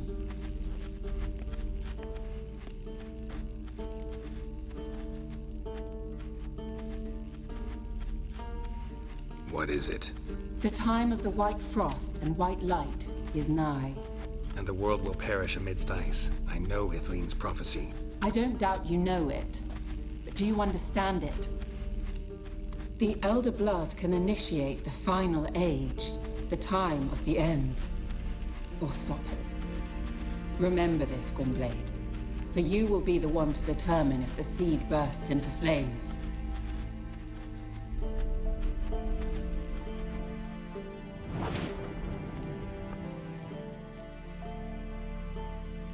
What is it? The time of the white frost and white light is nigh. And the world will perish amidst ice. I know Ithleen's prophecy. I don't doubt you know it. But do you understand it? The Elder Blood can initiate the final age, the time of the end. Or stop it. Remember this, Gwynblade. For you will be the one to determine if the seed bursts into flames.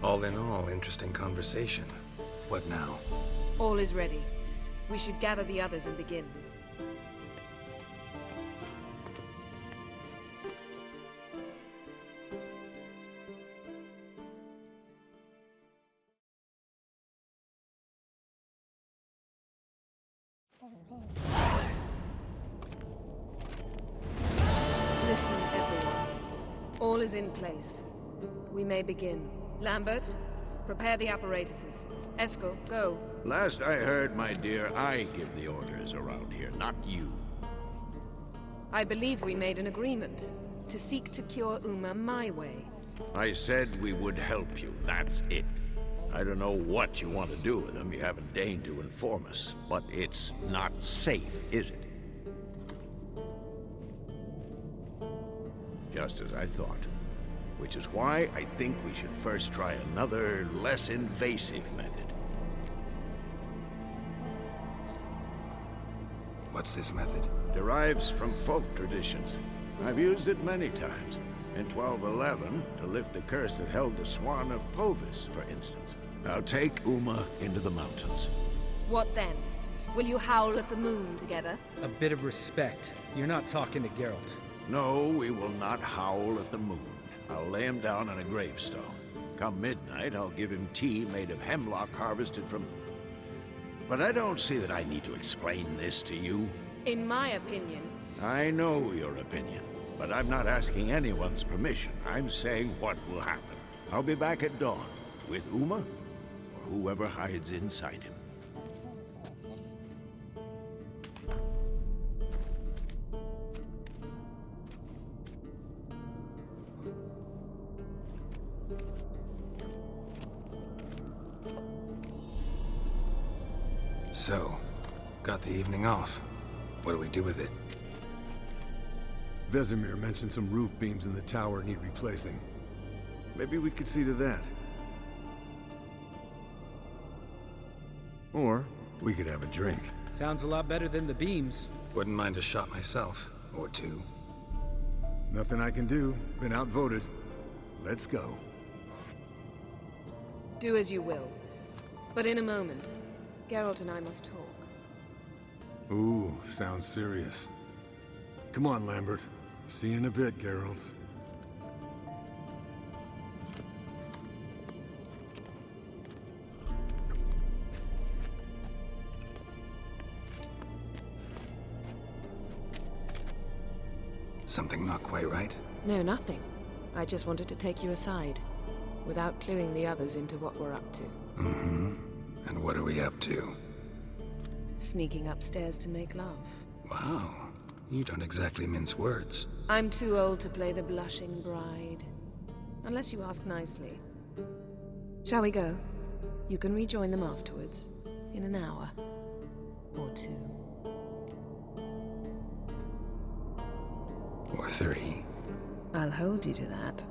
All in all, interesting conversation. What now? All is ready. We should gather the others and begin. Listen, everyone. All is in place. We may begin. Lambert, prepare the apparatuses. Eskel, go. Last I heard, my dear, I give the orders around here, not you. I believe we made an agreement to seek to cure Uma my way. I said we would help you, that's it. I don't know what you want to do with them, you haven't deigned to inform us. But it's not safe, is it? Just as I thought. Which is why I think we should first try another, less invasive method. What's this method? Derives from folk traditions. I've used it many times. In 1211, to lift the curse that held the Swan of Povis, for instance. Now take Uma into the mountains. What then? Will you howl at the moon together? A bit of respect. You're not talking to Geralt. No, we will not howl at the moon. I'll lay him down on a gravestone. Come midnight, I'll give him tea made of hemlock harvested from... But I don't see that I need to explain this to you. In my opinion... I know your opinion, but I'm not asking anyone's permission. I'm saying what will happen. I'll be back at dawn, with Uma, or whoever hides inside him. So, got the evening off. What do we do with it? Vesemir mentioned some roof beams in the tower need replacing. Maybe we could see to that. Or we could have a drink. Sounds a lot better than the beams. Wouldn't mind a shot myself, or two. Nothing I can do. Been outvoted. Let's go. Do as you will. But in a moment, Geralt and I must talk. Ooh, sounds serious. Come on, Lambert. See you in a bit, Geralt. Something not quite right? No, nothing. I just wanted to take you aside, without cluing the others into what we're up to. Mm-hmm. And what are we up to? Sneaking upstairs to make love. Wow. You don't exactly mince words. I'm too old to play the blushing bride. Unless you ask nicely. Shall we go? You can rejoin them afterwards. In an hour. Or 2. Or 3. I'll hold you to that.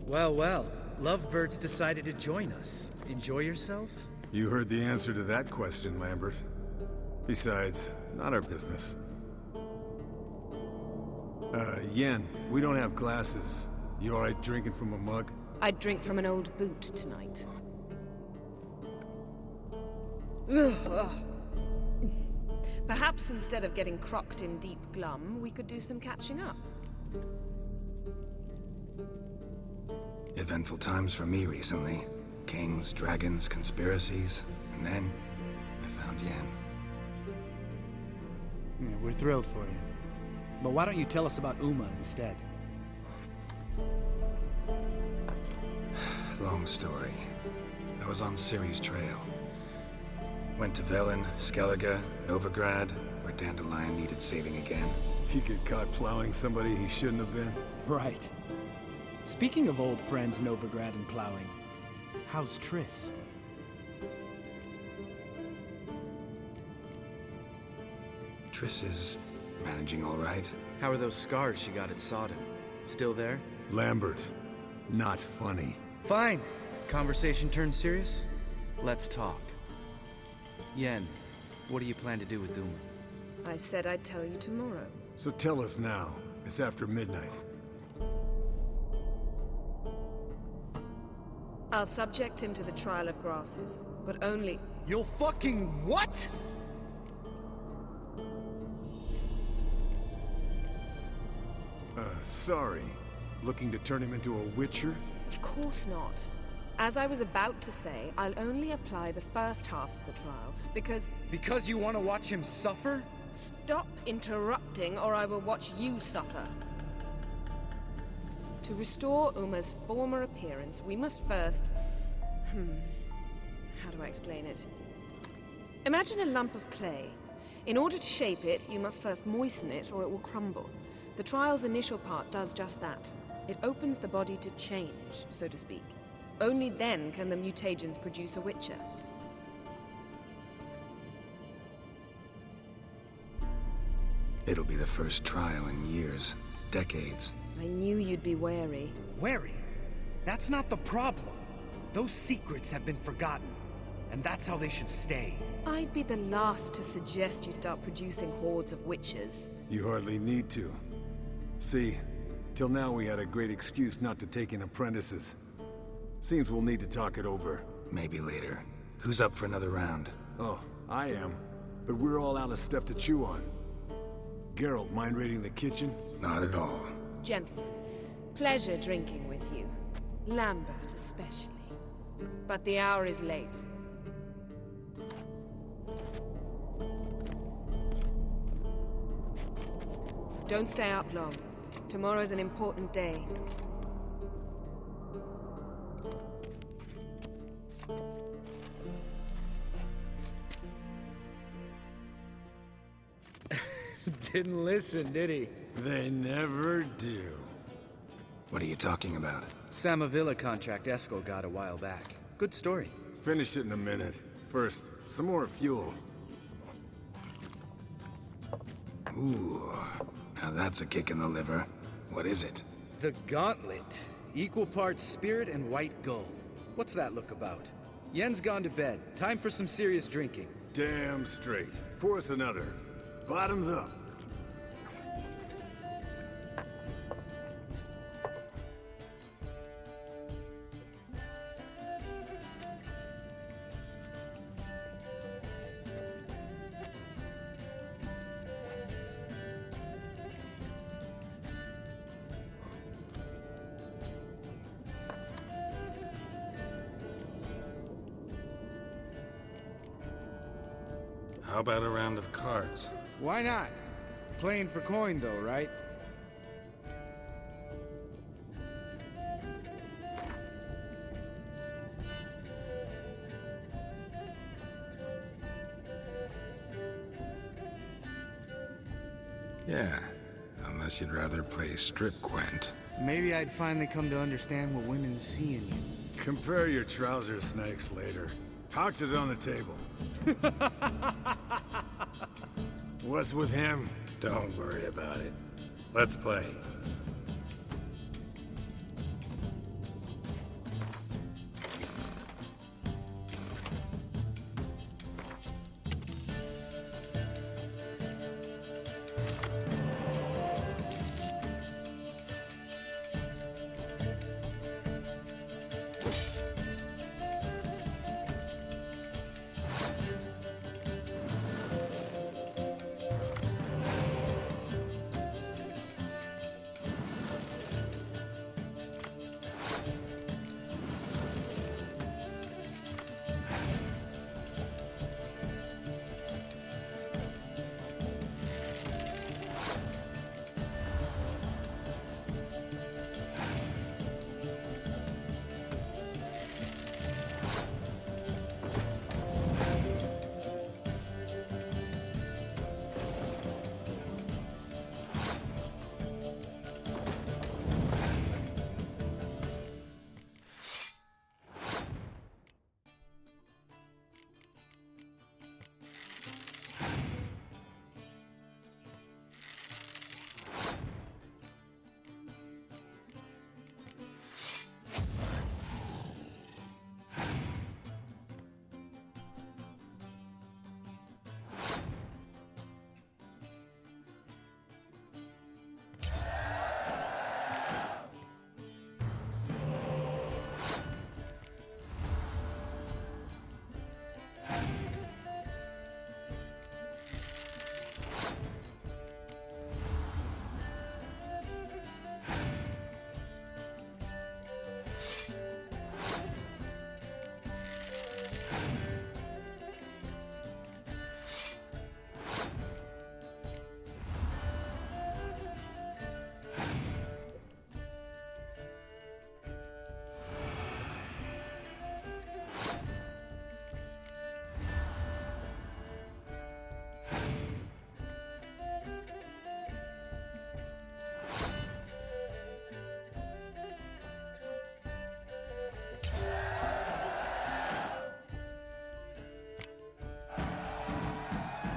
Well, well. Lovebirds decided to join us. Enjoy yourselves? You heard the answer to that question, Lambert. Besides, not our business. Yen, we don't have glasses. You alright drinking from a mug? I'd drink from an old boot tonight. Perhaps instead of getting crocked in deep glum, we could do some catching up. Eventful times for me recently. Kings, dragons, conspiracies, and then I found Yen. Yeah, we're thrilled for you. But why don't you tell us about Uma instead? Long story. I was on Ciri's trail. Went to Velen, Skellige, Novigrad, where Dandelion needed saving again. He get caught plowing somebody he shouldn't have been. Right. Speaking of old friends Novigrad and plowing, how's Triss? Triss is managing all right. How are those scars she got at Sodden? Still there? Lambert, not funny. Fine. Conversation turned serious? Let's talk. Yen, what do you plan to do with Uma? I said I'd tell you tomorrow. So tell us now. It's after midnight. I'll subject him to the trial of grasses, but only... You'll fucking what? Sorry. Looking to turn him into a witcher? Of course not. As I was about to say, I'll only apply the first half of the trial, because... Because you want to watch him suffer? Stop interrupting, or I will watch you suffer. To restore Uma's former appearance, we must first... How do I explain it? Imagine a lump of clay. In order to shape it, you must first moisten it, or it will crumble. The trial's initial part does just that. It opens the body to change, so to speak. Only then can the mutagens produce a Witcher. It'll be the first trial in years, decades. I knew you'd be wary. Wary? That's not the problem. Those secrets have been forgotten, and that's how they should stay. I'd be the last to suggest you start producing hordes of witches. You hardly need to. See, till now we had a great excuse not to take in apprentices. Seems we'll need to talk it over. Maybe later. Who's up for another round? Oh, I am. But we're all out of stuff to chew on. Geralt, mind raiding the kitchen? Not at all. Gentlemen, pleasure drinking with you. Lambert especially. But the hour is late. Don't stay up long. Tomorrow's an important day. Didn't listen, did he? They never do. What are you talking about? Samavilla contract Eskel got a while back. Good story. Finish it in a minute. First, some more fuel. Ooh, now that's a kick in the liver. What is it? The Gauntlet. Equal parts spirit and white gold. What's that look about? Yen's gone to bed. Time for some serious drinking. Damn straight. Pour us another. Bottoms up. How about a round of cards? Why not? Playing for coin though, right? Yeah, unless you'd rather play strip Gwent. Maybe I'd finally come to understand what women see in you. Compare your trouser snakes later. Pouch is on the table. What's with him? Don't worry about it. Let's play.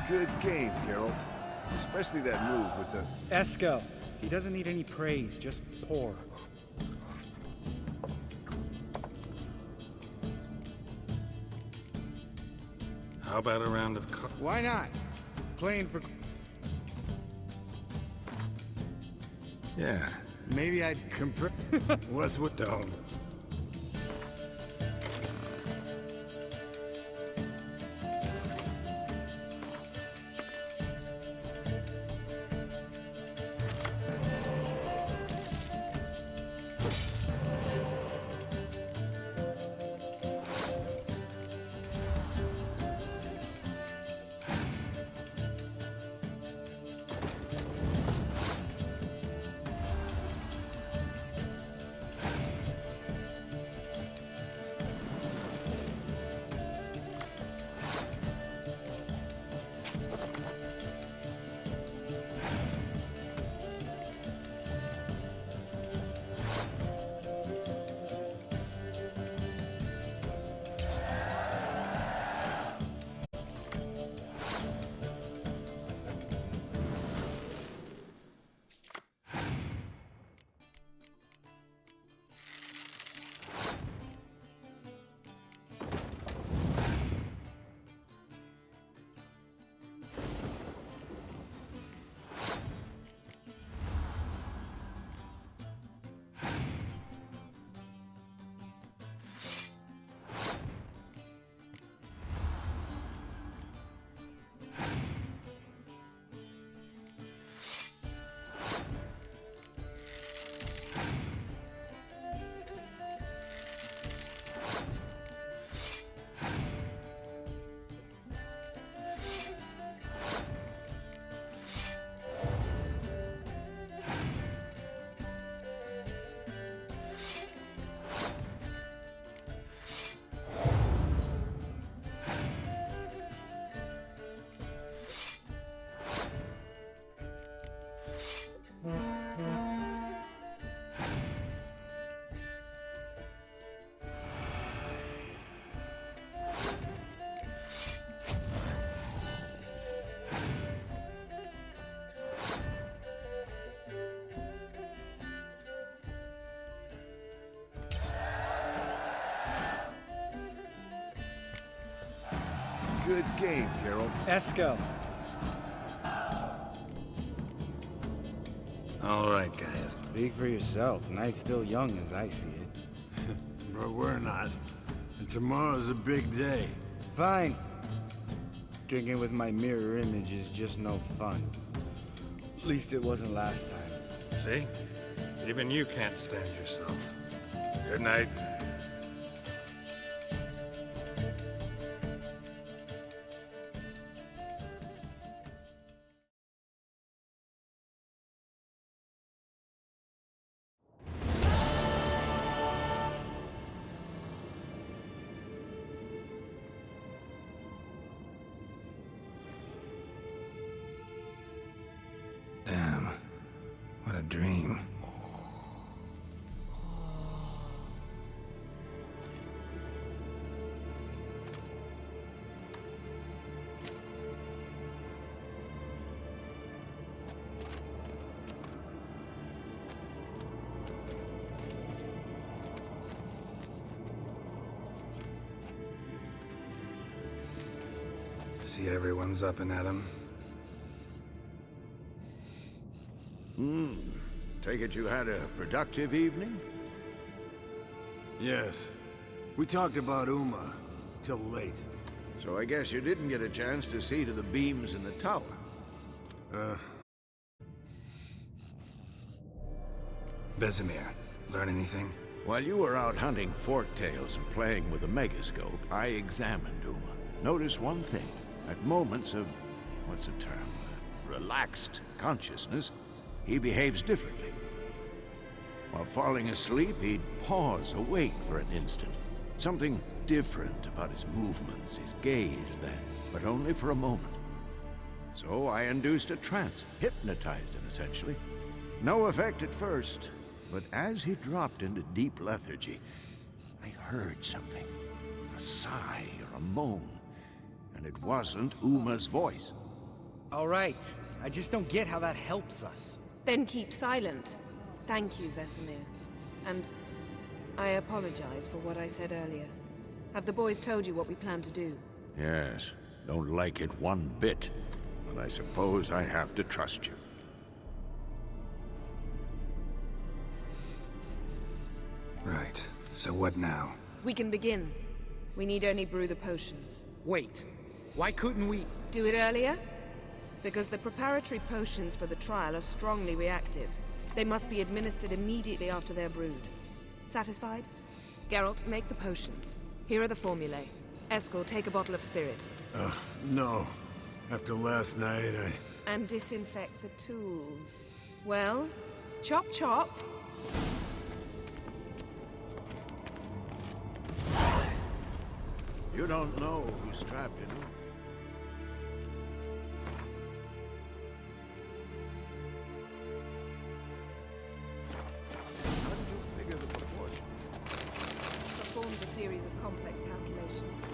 Good game, Geralt. Especially that move with the... Eskel. He doesn't need any praise, just pour. How about a round of cards? Why not? Playing for... Yeah. Maybe I'd... What's with... Don't. Good game, Geralt. Eskel. All right, guys. Speak for yourself. Night's still young as I see it. But we're not. And tomorrow's a big day. Fine. Drinking with my mirror image is just no fun. At least it wasn't last time. See? Even you can't stand yourself. Good night. Damn. What a dream. See everyone's up and at 'em. Take it you had a productive evening? Yes. We talked about Uma till late. So I guess you didn't get a chance to see to the beams in the tower. Vesemir, learn anything? While you were out hunting forktails and playing with a megascope, I examined Uma. Notice one thing. At moments of, what's the term, relaxed consciousness, he behaves differently. While falling asleep, he'd pause awake for an instant. Something different about his movements, his gaze then, but only for a moment. So I induced a trance, hypnotized him essentially. No effect at first, but as he dropped into deep lethargy, I heard something. A sigh or a moan. And it wasn't Uma's voice. All right. I just don't get how that helps us. Then keep silent. Thank you, Vesemir. And I apologize for what I said earlier. Have the boys told you what we plan to do? Yes, don't like it one bit. But I suppose I have to trust you. Right. So what now? We can begin. We need only brew the potions. Wait. Why couldn't we... Do it earlier? Because the preparatory potions for the trial are strongly reactive. They must be administered immediately after they're brewed. Satisfied? Geralt, make the potions. Here are the formulae. Eskel, take a bottle of spirit. No. After last night, And disinfect the tools. Well, chop chop. You don't know who strapped it. How did you figure the proportions? Performed a series of complex calculations.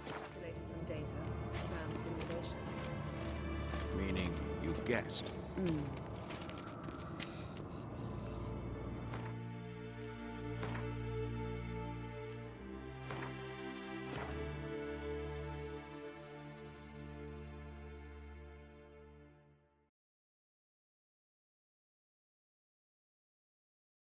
Calculated some data, ran simulations. Meaning you guessed.